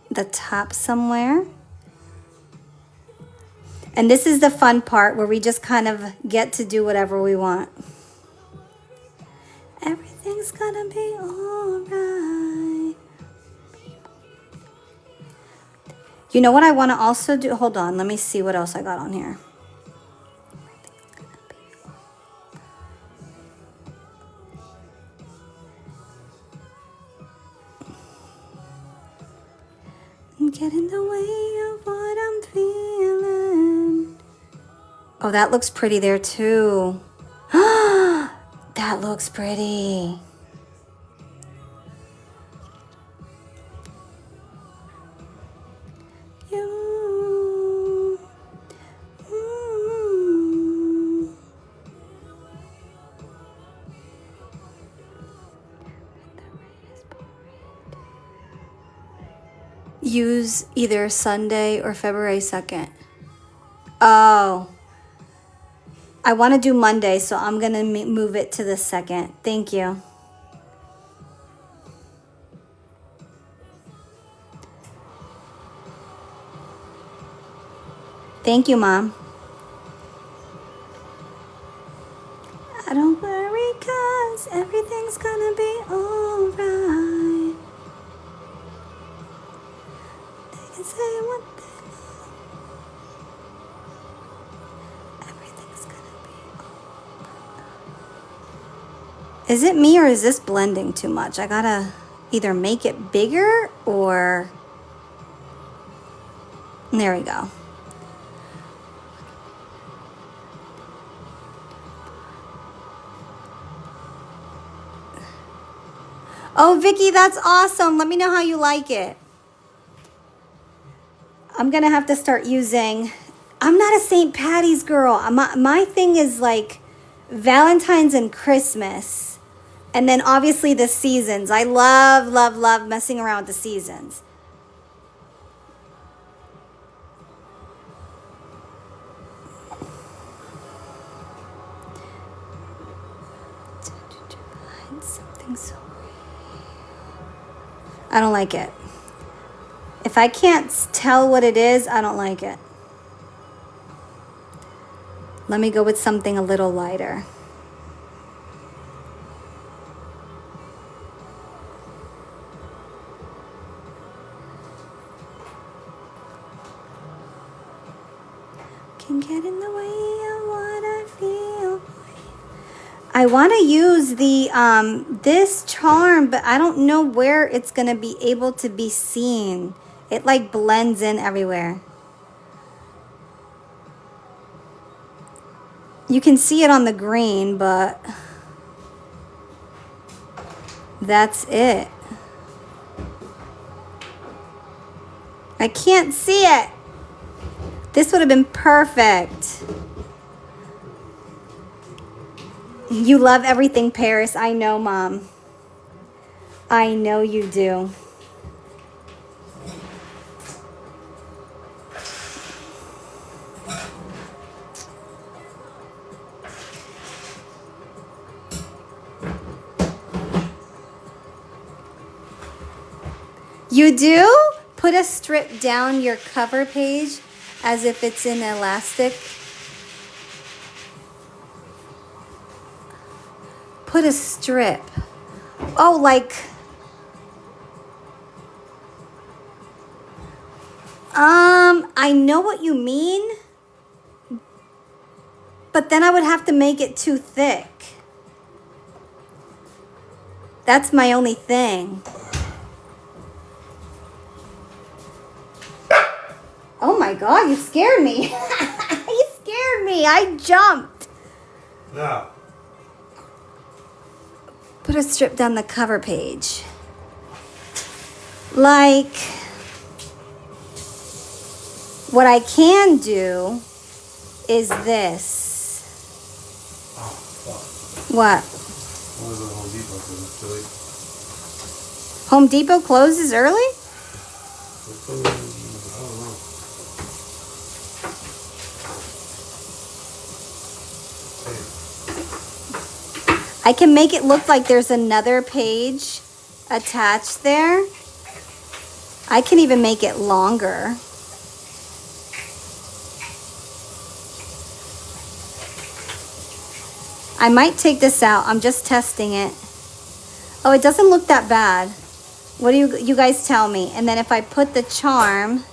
the top somewhere. And this is the fun part where we just kind of get to do whatever we want. Everything's gonna be alright. You know what I want to also do? Hold on, let me see what else I got on here. Get in the way of what I'm feeling. Oh, that looks pretty there too. That looks pretty. You. Use either Sunday or February 2nd. Oh. I want to do Monday, so I'm going to move it to the 2nd. Thank you. Thank you, Mom. I don't worry, 'cause everything's gonna be alright. They can say what they want. Everything's gonna be alright. Is it me or is this blending too much? I gotta either make it bigger or... There we go. Oh, Vicky, that's awesome. Let me know how you like it. I'm going to have to start using... I'm not a St. Patty's girl. My thing is like Valentine's and Christmas. And then obviously the seasons. I love, love, love messing around with the seasons. Something so... I don't like it. If I can't tell what it is, I don't like it. Let me go with something a little lighter. Can get in the way of what I feel. I want to use the this charm, but I don't know where it's going to be able to be seen. It like blends in everywhere. You can see it on the green, but that's it. I can't see it. This would have been perfect. You love everything Paris. I know, Mom. I know you do. You do? Put a strip down your cover page as if it's in elastic. Put a strip. Oh, like... I know what you mean. But then I would have to make it too thick. That's my only thing. Oh my God, you scared me. You scared me. I jumped. No. Put a strip down the cover page. Like, what I can do is this. Oh, fuck. What? What was it, Home Depot? Because it's Philly. Home Depot closes early? I don't know. I can make it look like there's another page attached there. I can even make it longer. I might take this out. I'm just testing it. Oh, it doesn't look that bad. What do you guys tell me? And then if I put the charm,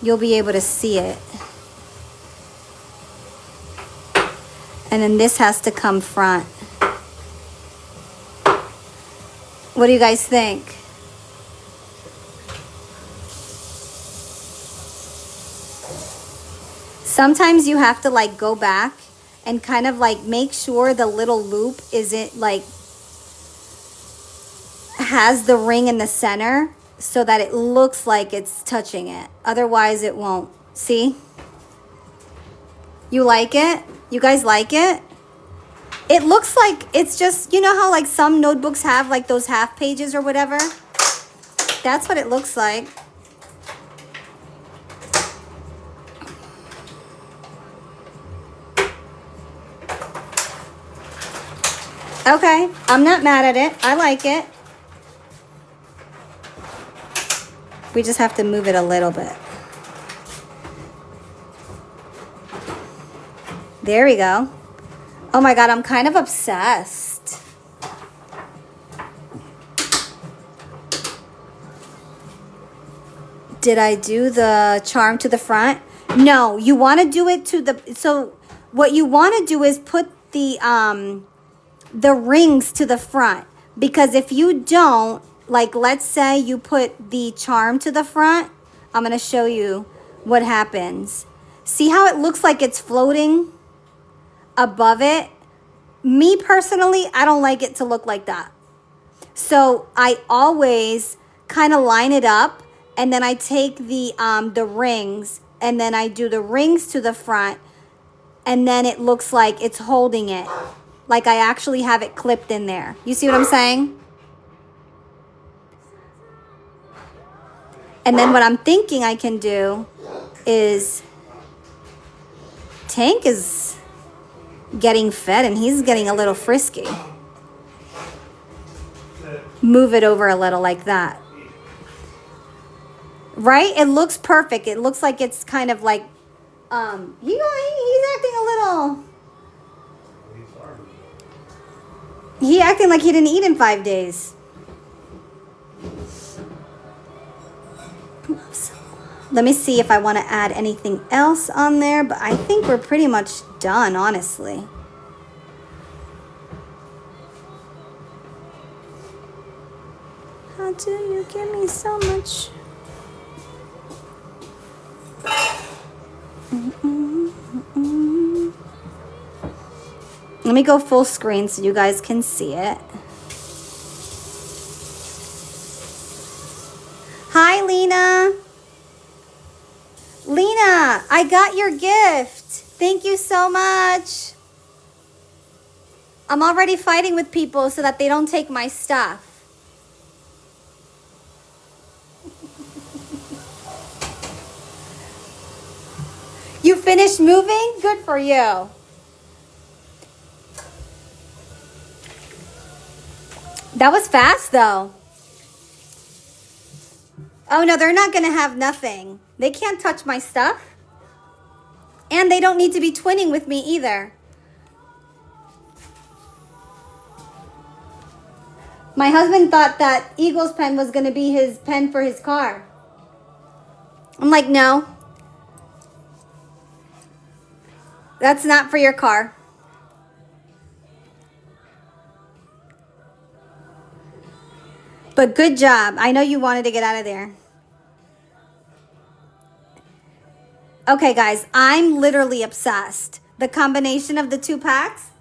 you'll be able to see it. And then this has to come front. What do you guys think? Sometimes you have to like go back and kind of like make sure the little loop isn't like has the ring in the center so that it looks like it's touching it. Otherwise it won't. See? You like it? You guys like it? It looks like it's just, you know how like some notebooks have like those half pages or whatever? That's what it looks like. Okay, I'm not mad at it. I like it. We just have to move it a little bit. There we go. Oh my God, I'm kind of obsessed. Did I do the charm to the front? No, you want to do it to the, so what you want to do is put the rings to the front, because if you don't, like let's say you put the charm to the front, I'm going to show you what happens. See how it looks like it's floating above it? Me personally, I don't like it to look like that. So I always kind of line it up, and then I take the rings, and then I do the rings to the front, and then it looks like it's holding it. Like I actually have it clipped in there. You see what I'm saying? And then what I'm thinking I can do is, Tank is getting fed and he's getting a little frisky. Move it over a little like that. Right? It looks perfect. It looks like it's kind of like, he's acting a little... He acting like he didn't eat in 5 days. Let me see if I want to add anything else on there, but I think we're pretty much done, honestly. How do you give me so much? Let me go full screen so you guys can see it. Hi, Lena. Lena, I got your gift. Thank you so much. I'm already fighting with people so that they don't take my stuff. You finished moving? Good for you. That was fast, though. Oh no, they're not gonna have nothing. They can't touch my stuff. And they don't need to be twinning with me either. My husband thought that Eagle's pen was gonna be his pen for his car. I'm like, no. That's not for your car. But good job. I know you wanted to get out of there. Okay, guys, I'm literally obsessed. The combination of the 2 packs,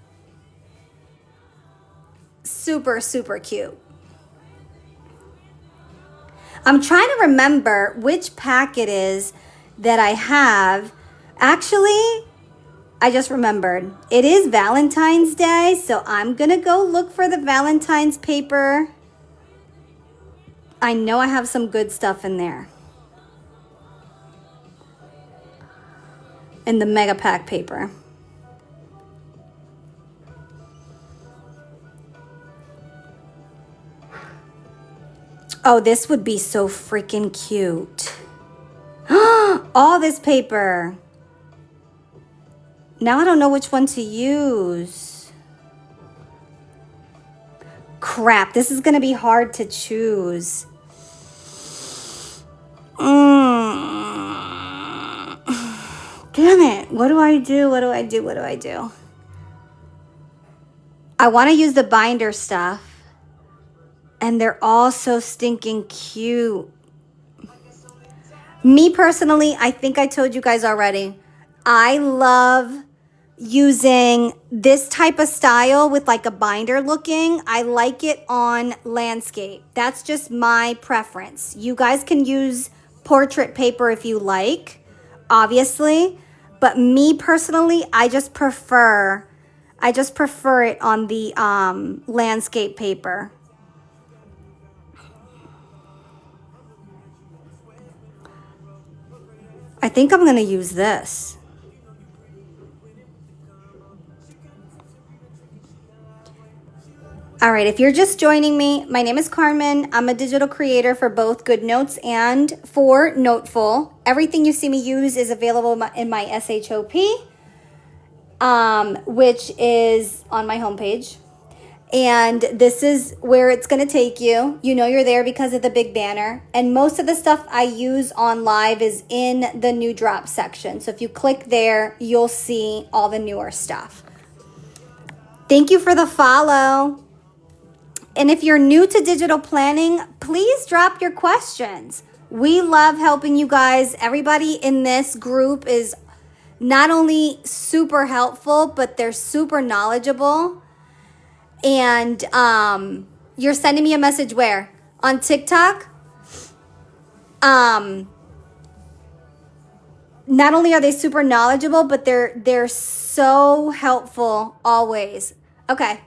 super, super cute. I'm trying to remember which pack it is that I have. Actually, I just remembered. It is Valentine's Day, so I'm gonna go look for the Valentine's paper. I know I have some good stuff in there. In the mega pack paper. Oh, this would be so freaking cute. All this paper. Now I don't know which one to use. Crap, this is gonna be hard to choose. Damn it. What do I do? What do I do? What do I do? I want to use the binder stuff. And they're all so stinking cute. Me personally, I think I told you guys already. I love using this type of style with like a binder looking. I like it on landscape. That's just my preference. You guys can use portrait paper if you like, obviously. But me personally, I just prefer it on the landscape paper. I think I'm going to use this. All right, if you're just joining me, my name is Carmen. I'm a digital creator for both GoodNotes and for Noteful. Everything you see me use is available in my SHOP, which is on my homepage. And this is where it's going to take you. You know you're there because of the big banner. And most of the stuff I use on live is in the new drop section. So if you click there, you'll see all the newer stuff. Thank you for the follow. And if you're new to digital planning, please drop your questions. We love helping you guys. Everybody in this group is not only super helpful, but they're super knowledgeable. And you're sending me a message where? On TikTok? Not only are they super knowledgeable, but they're so helpful always. Okay.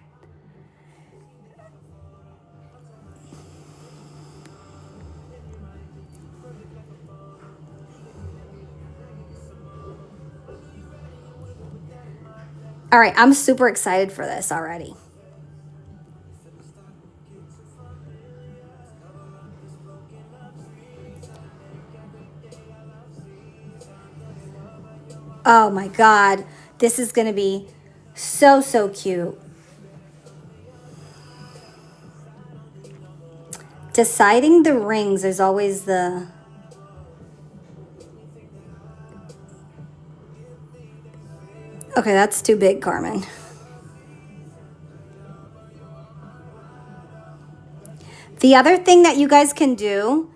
All right, I'm super excited for this already. Oh my God, this is gonna be so, so cute. Deciding the rings is always the... Okay, that's too big, Carmen. The other thing that you guys can do,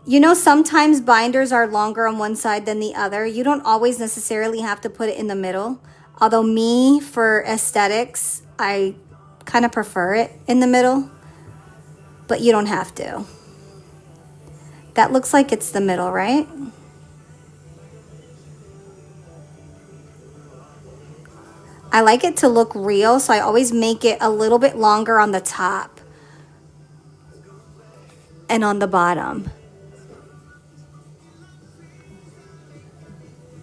you know, sometimes binders are longer on one side than the other. You don't always necessarily have to put it in the middle. Although me, for aesthetics, I kind of prefer it in the middle. But you don't have to. That looks like it's the middle, right? I like it to look real, so I always make it a little bit longer on the top and on the bottom.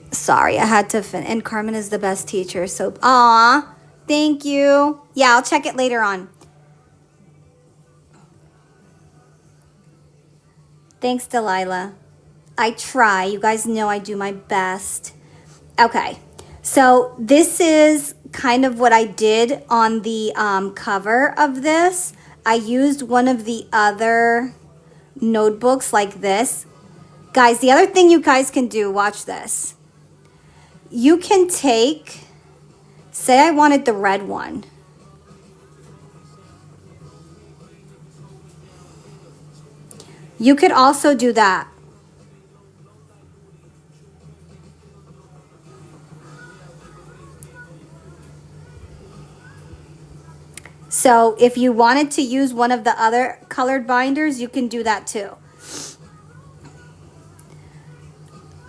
Sorry, I had to finish. And Carmen is the best teacher, so aw, thank you. Yeah, I'll check it later on. Thanks, Delilah. I try. You guys know I do my best. Okay, so this is kind of what I did on the cover of this. I used one of the other notebooks like this. Guys, the other thing you guys can do, watch this. You can take, say I wanted the red one. You could also do that. So if you wanted to use one of the other colored binders, you can do that too.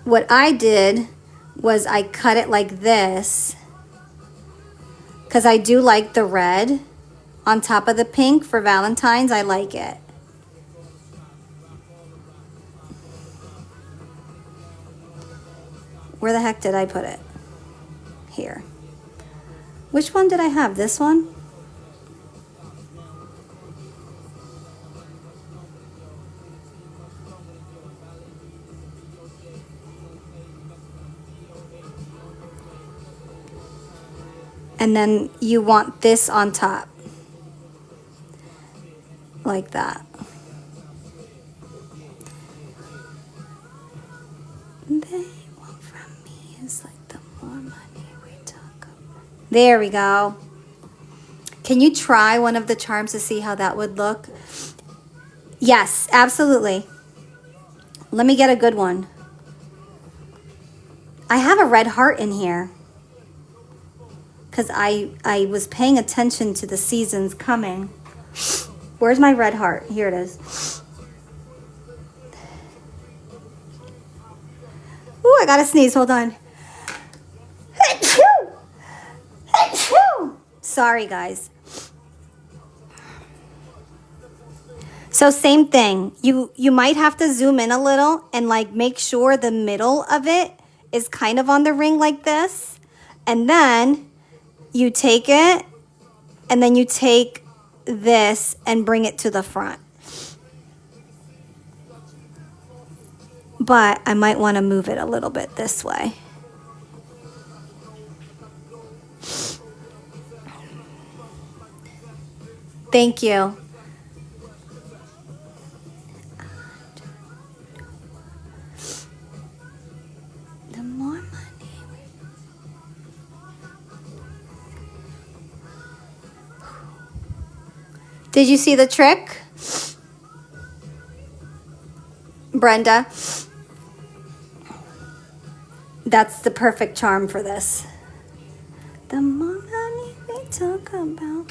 What I did was I cut it like this because I do like the red on top of the pink for Valentine's. I like it. Where the heck did I put it? Here. Which one did I have? This one? And then you want this on top. Like that. They want from me is like the more money we talk about. There we go. Can you try one of the charms to see how that would look? Yes, absolutely. Let me get a good one. I have a red heart in here. Because I was paying attention to the seasons coming. Where's my red heart? Here it is. Ooh, I gotta sneeze. Hold on. Sorry, guys. So same thing. You might have to zoom in a little and like make sure the middle of it is kind of on the ring like this. And then you take it and then you take this and bring it to the front. But I might want to move it a little bit this way. Thank you. The more money. Did you see the trick? Brenda? That's the perfect charm for this. The more money we talk about.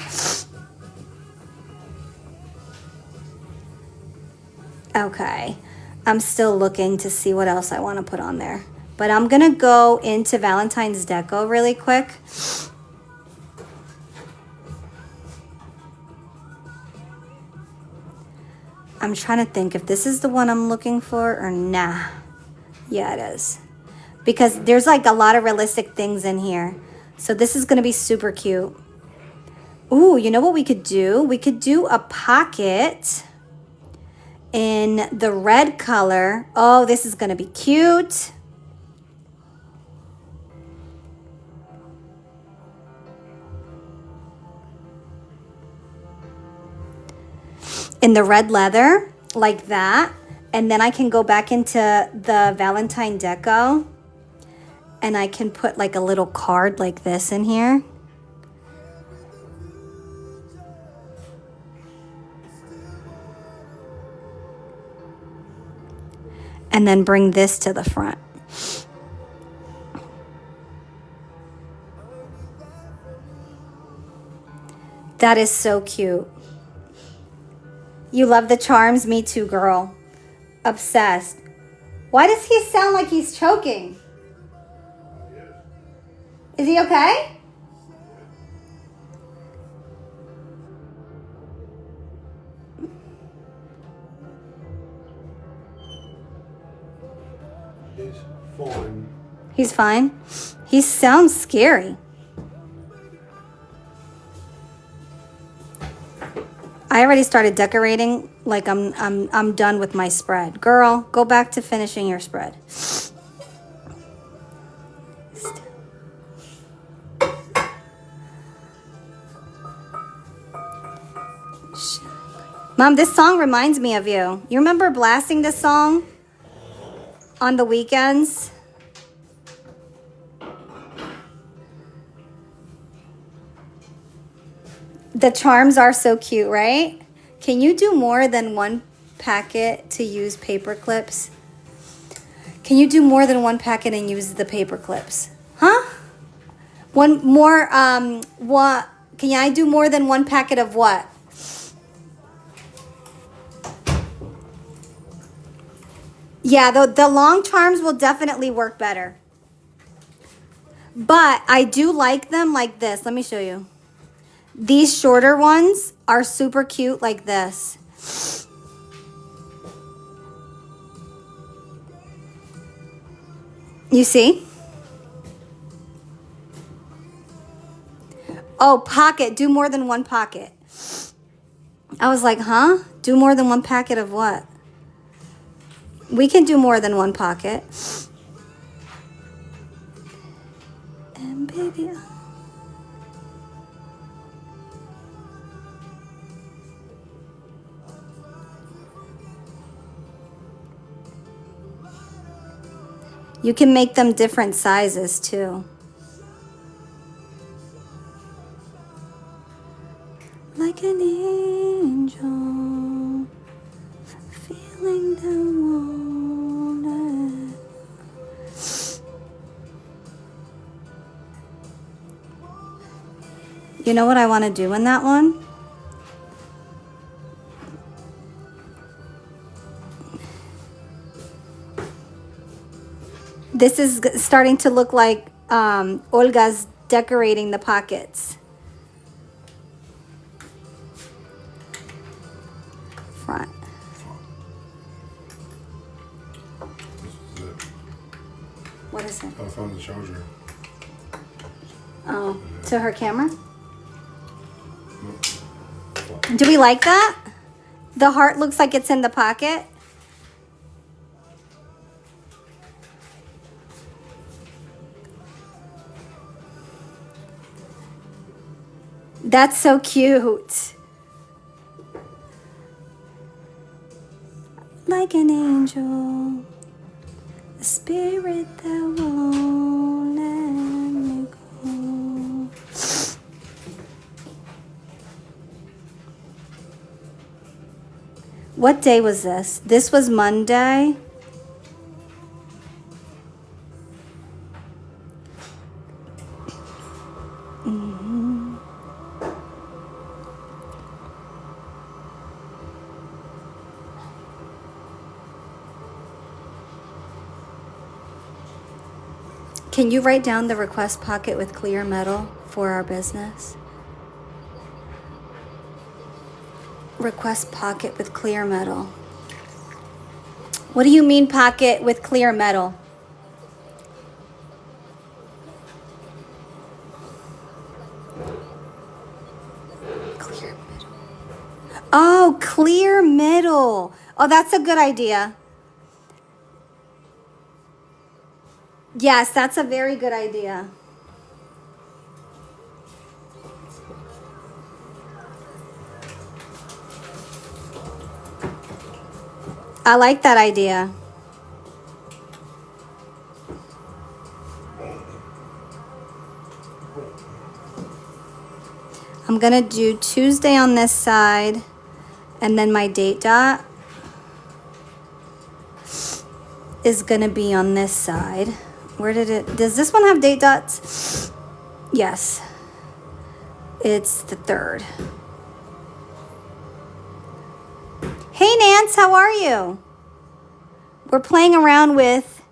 Okay. I'm still looking to see what else I want to put on there. But I'm going to go into Valentine's Deco really quick. I'm trying to think if this is the one I'm looking for or nah. Yeah, it is. Because there's like a lot of realistic things in here. So this is going to be super cute. Ooh, you know what we could do? We could do a pocket in the red color. Oh, this is going to be cute. In the red leather, like that. And then I can go back into the Valentine Deco. And I can put like a little card like this in here. And then bring this to the front. That is so cute. You love the charms? Me too, girl. Obsessed. Why does he sound like he's choking? Is he okay? He's fine. He's fine? He sounds scary. I already started decorating like I'm done with my spread. Girl, go back to finishing your spread. Mom, this song reminds me of you. You remember blasting this song on the weekends? The charms are so cute, right? Can you do more than one packet to use paper clips? Can you do more than one packet and use the paper clips? Huh? One more, what? Can I do more than one packet of what? Yeah, the long charms will definitely work better. But I do like them like this. Let me show you. These shorter ones are super cute like this. You see? Oh, pocket. Do more than one pocket. I was like, huh? Do more than one packet of what? We can do more than one pocket. And baby... You can make them different sizes too. Like an angel, feeling the warmth. You know what I want to do in that one? This is starting to look like Olga's decorating the pockets. Front. This is it. What is it? I found the charger. Oh, to her camera? Nope. Do we like that? The heart looks like it's in the pocket. That's so cute. Like an angel, a spirit that won't let me go. What day was this? This was Monday. Can you write down the request pocket with clear metal for our business? Request pocket with clear metal. What do you mean pocket with clear metal? Clear middle. Oh, clear middle. Oh, that's a good idea. Yes, that's a very good idea. I like that idea. I'm gonna do Tuesday on this side and then my date dot is gonna be on this side. Where did it, does this one have date dots? Yes. It's the 3rd. Hey Nance, how are you? We're playing around with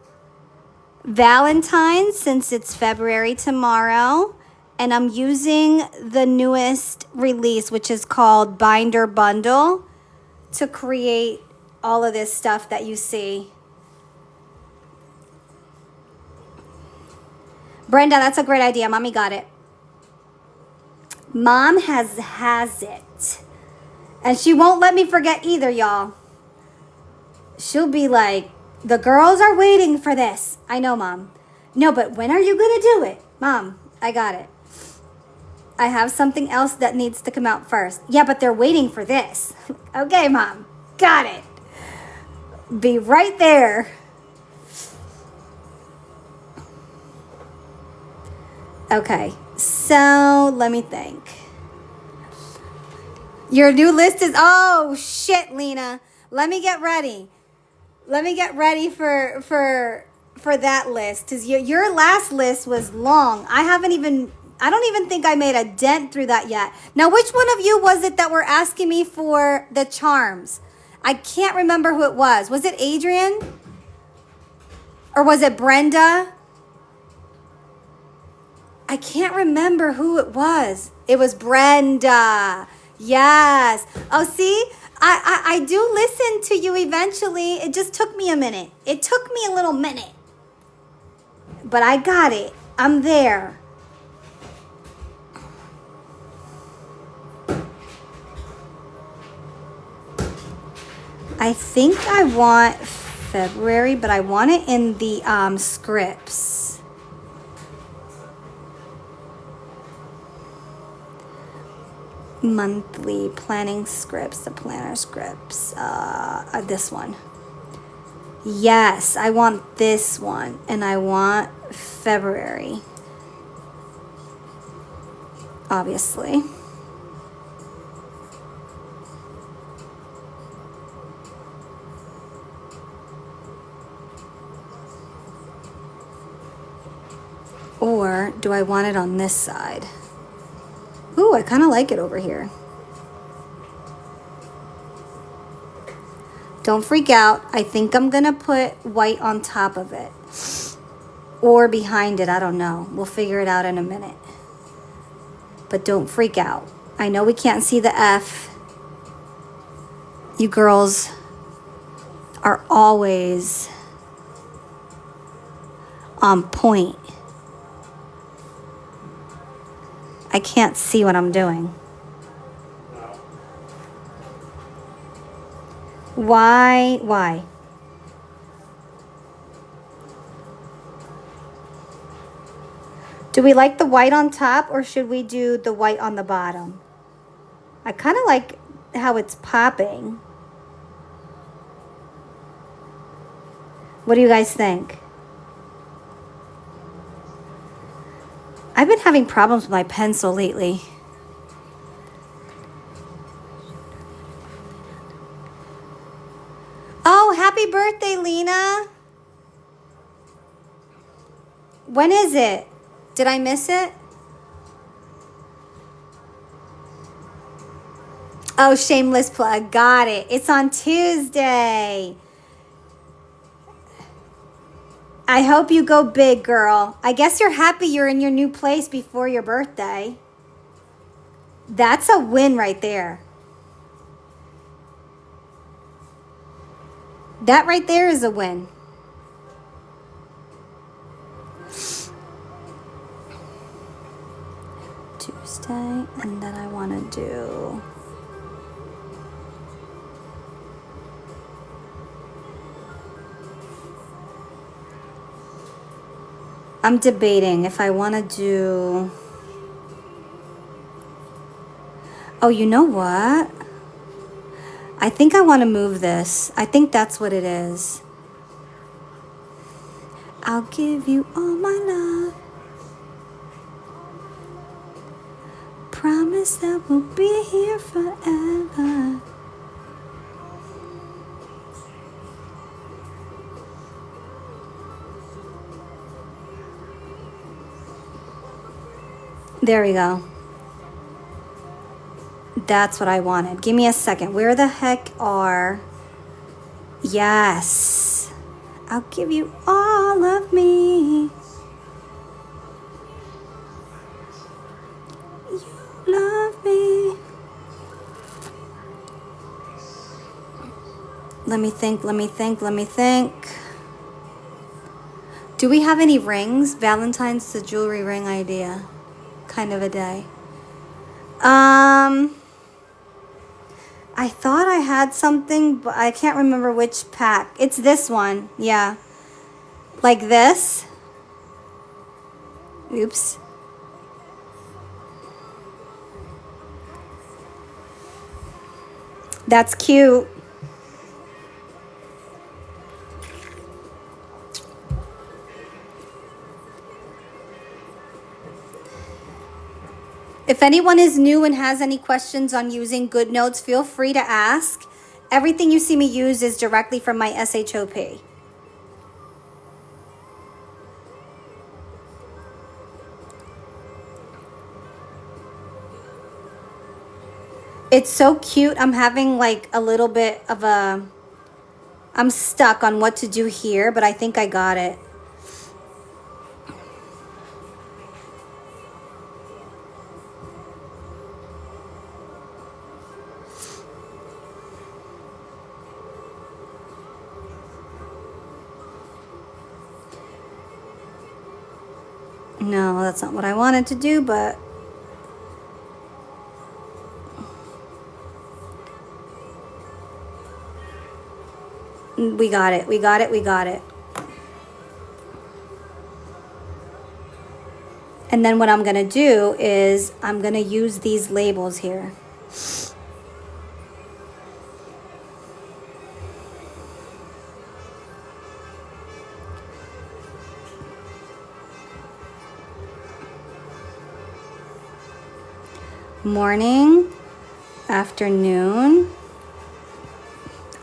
Valentine's since it's February tomorrow. And I'm using the newest release, which is called Binder Bundle, to create all of this stuff that you see. Brenda, that's a great idea. Mommy got it. Mom has it. And she won't let me forget either, y'all. She'll be like, the girls are waiting for this. I know, Mom. No, but when are you going to do it? Mom, I got it. I have something else that needs to come out first. Yeah, but they're waiting for this. Okay, Mom. Got it. Be right there. Okay, so let me think. Your new list is, oh shit, Lena. Let me get ready. Let me get ready for that list, because your last list was long. I don't even think I made a dent through that yet. Now, which one of you was it that were asking me for the charms? I can't remember who it was. Was it Adrian? Or was it Brenda? I can't remember who it was. It was Brenda. Yes. Oh, see? I do listen to you eventually. It just took me a minute. It took me a little minute. But I got it. I'm there. I think I want February, but I want it in the scripts. Monthly planning scripts, the planner scripts, this one. Yes, I want this one, and I want February, obviously. Or do I want it on this side? Ooh, I kind of like it over here. Don't freak out. I think I'm going to put white on top of it. Or behind it. I don't know. We'll figure it out in a minute. But don't freak out. I know we can't see the F. You girls are always on point. I can't see what I'm doing. Why? Do we like the white on top, or should we do the white on the bottom? I kind of like how it's popping. What do you guys think? I've been having problems with my pencil lately. Oh, happy birthday, Lena. When is it? Did I miss it? Oh, shameless plug. Got it. It's on Tuesday. I hope you go big, girl. I guess you're happy you're in your new place before your birthday. That's a win right there. That right there is a win. Tuesday, and then I want to do... I'm debating if I want to do... Oh, you know what? I think I want to move this. I think that's what it is. I'll give you all my love. Promise that we'll be here forever. There we go. That's what I wanted. Give me a second. Where the heck are... Yes. I'll give you all of me. You love me. Let me think. Do we have any rings? Valentine's the jewelry ring idea. Kind of a day. I thought I had something, but I can't remember which pack. It's this one. Yeah. Like this. Oops. That's cute. If anyone is new and has any questions on using GoodNotes, feel free to ask. Everything you see me use is directly from my SHOP. It's so cute. I'm having like a little bit of a... I'm stuck on what to do here, but I think I got it. No, that's not what I wanted to do, but... We got it. We got it. We got it. And then what I'm going to do is I'm going to use these labels here. Morning, afternoon.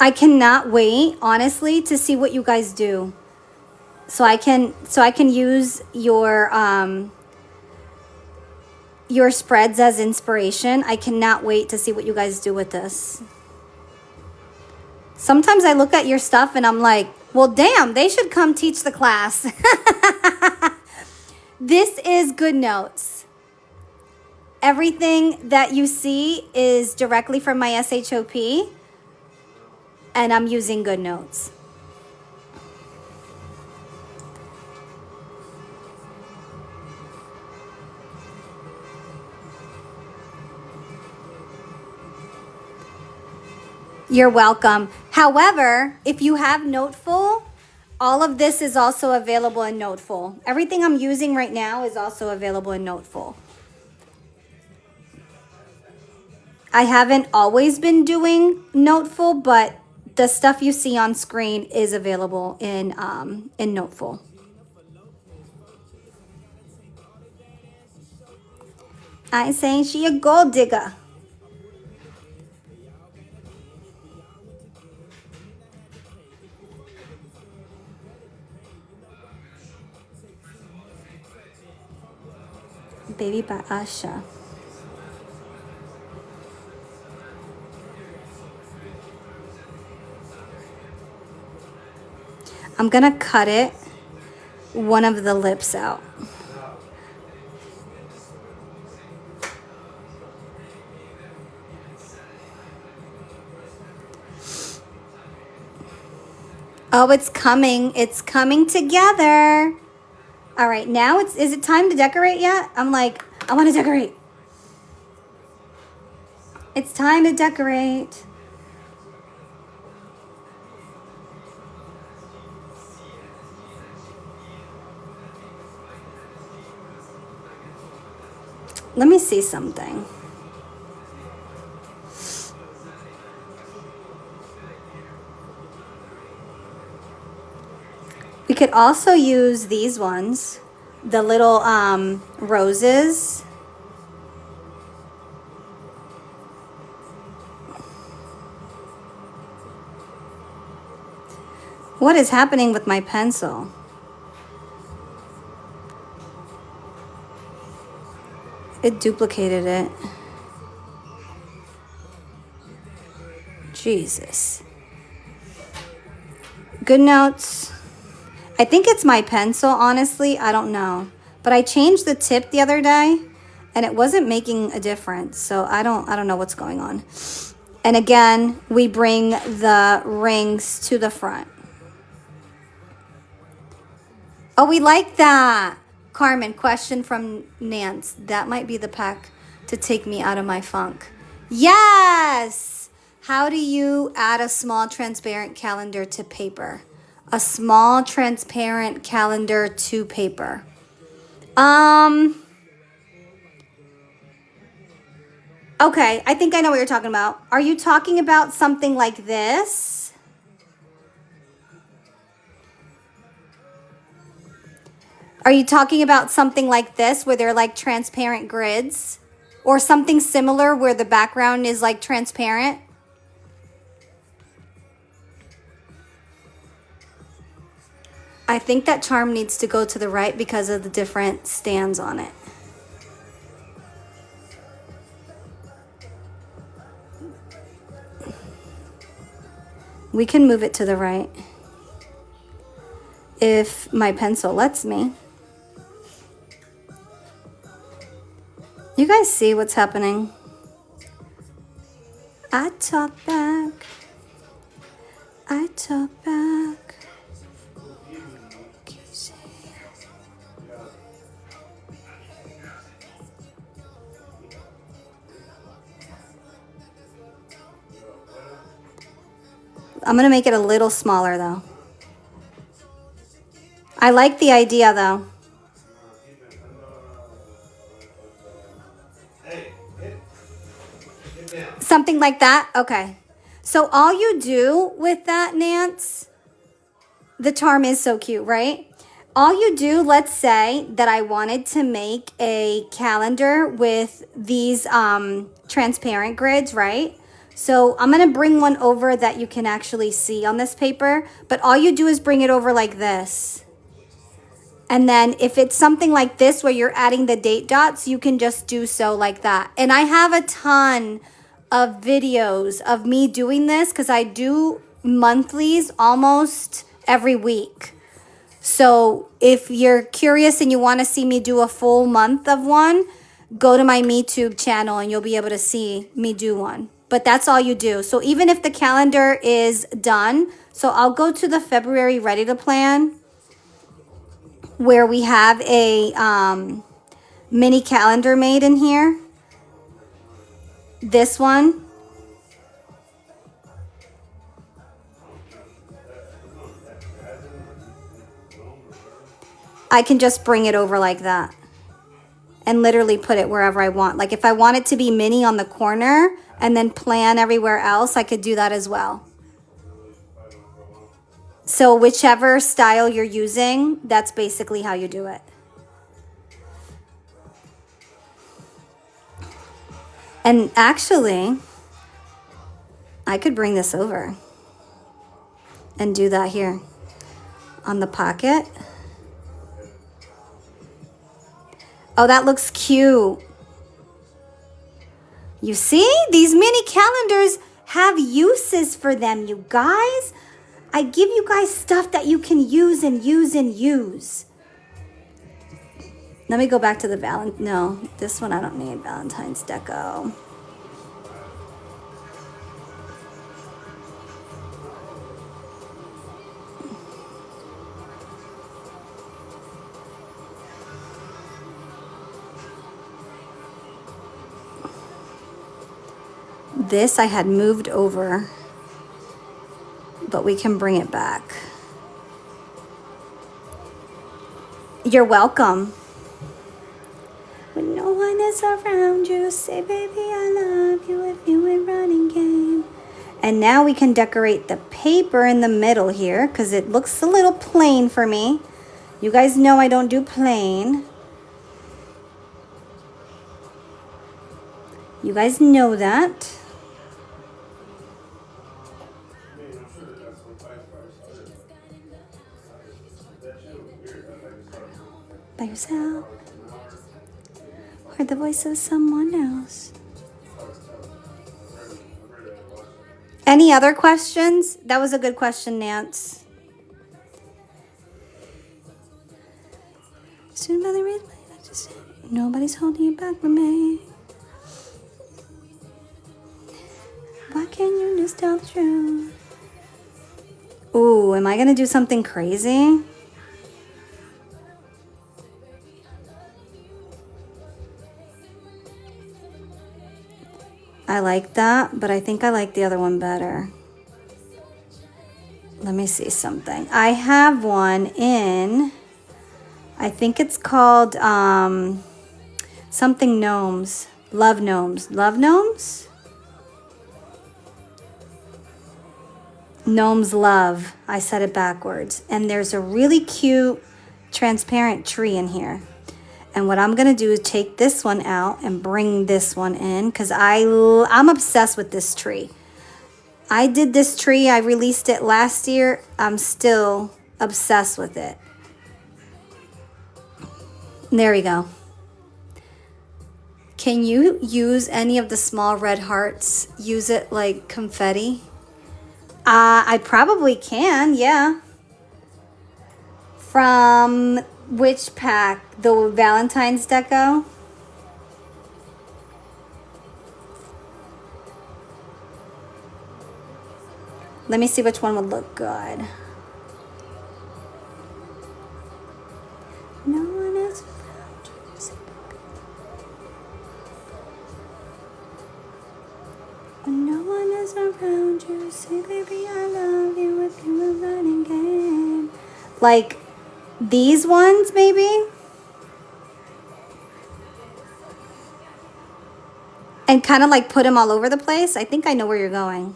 I cannot wait, honestly, to see what you guys do. So I can use your spreads as inspiration. I cannot wait to see what you guys do with this. Sometimes I look at your stuff and I'm like, well, damn, they should come teach the class. This is GoodNotes. Everything that you see is directly from my SHOP, and I'm using GoodNotes. You're welcome. However, if you have Noteful, all of this is also available in Noteful. Everything I'm using right now is also available in Noteful. I haven't always been doing Noteful, but the stuff you see on screen is available in Noteful. I ain't saying she a gold digger. Baby by Usher. I'm gonna cut it, one of the lips out. Oh, it's coming. It's coming together. All right, now is it time to decorate yet? I'm like, I want to decorate. It's time to decorate. Let me see something. We could also use these ones, the little roses. What is happening with my pencil? It duplicated it. Jesus. GoodNotes. I think it's my pencil, honestly. I don't know. But I changed the tip the other day and it wasn't making a difference. So I don't know what's going on. And again, we bring the rings to the front. Oh, we like that. Carmen, question from Nance. That might be the pack to take me out of my funk. Yes! How do you add a small transparent calendar to paper? A small transparent calendar to paper. Okay, I think I know what you're talking about. Are you talking about something like this? Are you talking about something like this where they're like transparent grids? Or something similar where the background is like transparent? I think that charm needs to go to the right because of the different stands on it. We can move it to the right if my pencil lets me. You guys see what's happening? I talk back. I talk back. I'm gonna make it a little smaller though. I like the idea though. Something like that? Okay. So all you do with that, Nance, the charm is so cute, right? All you do, let's say that I wanted to make a calendar with these transparent grids, right? So I'm going to bring one over that you can actually see on this paper, but all you do is bring it over like this. And then if it's something like this where you're adding the date dots, you can just do so like that. And I have a ton of videos of me doing this because I do monthlies almost every week. So if you're curious and you want to see me do a full month of one, go to my MeTube channel and you'll be able to see me do one. But that's all you do. So even if the calendar is done, so I'll go to the February Ready to Plan where we have a mini calendar made in here. This one. I can just bring it over like that and literally put it wherever I want. Like if I want it to be mini on the corner and then plan everywhere else, I could do that as well. So whichever style you're using, that's basically how you do it. And actually, I could bring this over and do that here on the pocket. Oh, that looks cute. You see, these mini calendars have uses for them, you guys. I give you guys stuff that you can use and use and use. Let me go back to the no, this one I don't need Valentine's deco. This I had moved over, but we can bring it back. You're welcome. When no one is around you, say, baby, I love you if you ain't running game. And now we can decorate the paper in the middle here because it looks a little plain for me. You guys know I don't do plain. You guys know that. By yourself, or the voice of someone else. Any other questions? That was a good question, Nance. Soon by the replay, I just said, nobody's holding you back from me. Why can't you just tell the truth? Ooh, am I gonna do something crazy? I I like that, but I think I like the other one better. Let me see something. I have one in, I think it's called something gnomes. Love gnomes. Love gnomes? Gnomes love. I said it backwards. And there's a really cute transparent tree in here. And what I'm going to do is take this one out and bring this one in because I'm obsessed with this tree. I did this tree. I released it last year. I'm still obsessed with it. There we go. Can you use any of the small red hearts? Use it like confetti? I probably can, yeah. From which pack? The Valentine's deco? Let me see which one would look good. No one else found you. No one is around you. Say, baby, I love you if you were running game. Like these ones, maybe? And kind of like put them all over the place. I think I know where you're going.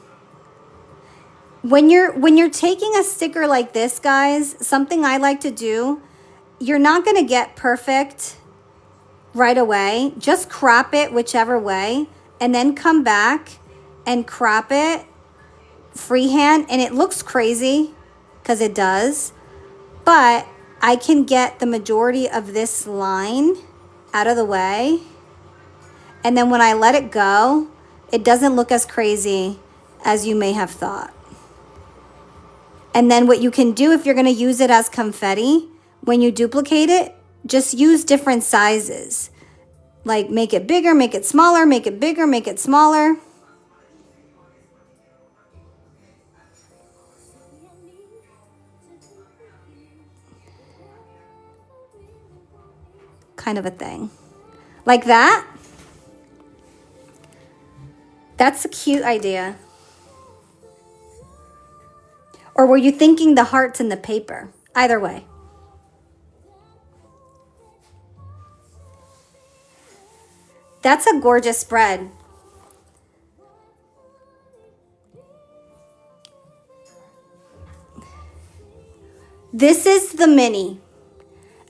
When you're taking a sticker like this, guys, something I like to do, you're not going to get perfect right away. Just crop it whichever way and then come back and crop it freehand. And it looks crazy because it does. But I can get the majority of this line out of the way. And then when I let it go, it doesn't look as crazy as you may have thought. And then what you can do if you're going to use it as confetti, when you duplicate it, just use different sizes. Like make it bigger, make it smaller, make it bigger, make it smaller. Kind of a thing. Like that. That's a cute idea. Or were you thinking the hearts in the paper? Either way. That's a gorgeous spread. This is the mini.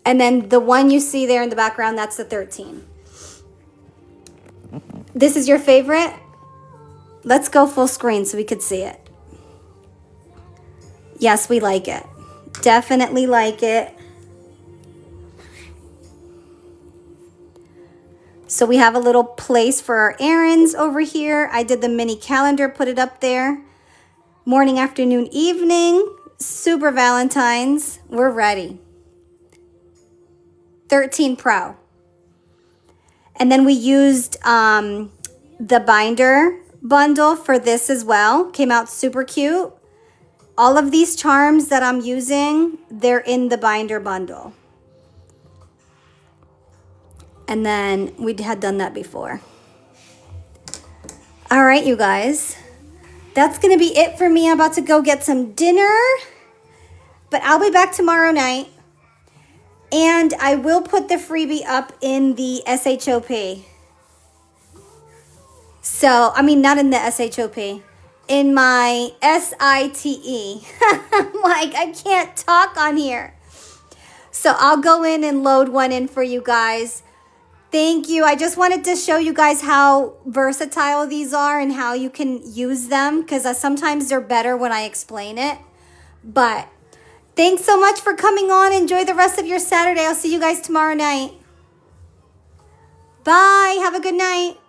And then the one you see there in the background, that's the 13. This is your favorite? Let's go full screen so we could see it. Yes, we like it. Definitely like it. So we have a little place for our errands over here. I did the mini calendar, put it up there. Morning, afternoon, evening. Super Valentine's. We're ready. 13 Pro. And then we used the binder bundle for this as well. Came out super cute. All of these charms that I'm using, they're in the binder bundle. And then we had done that before. All right, you guys. That's going to be it for me. I'm about to go get some dinner. But I'll be back tomorrow night. And I will put the freebie up in the SHOP. So, I mean, not in the SHOP. In my SITE. Like, I can't talk on here. So I'll go in and load one in for you guys. Thank you. I just wanted to show you guys how versatile these are and how you can use them, because sometimes they're better when I explain it. But thanks so much for coming on. Enjoy the rest of your Saturday. I'll see you guys tomorrow night. Bye. Have a good night.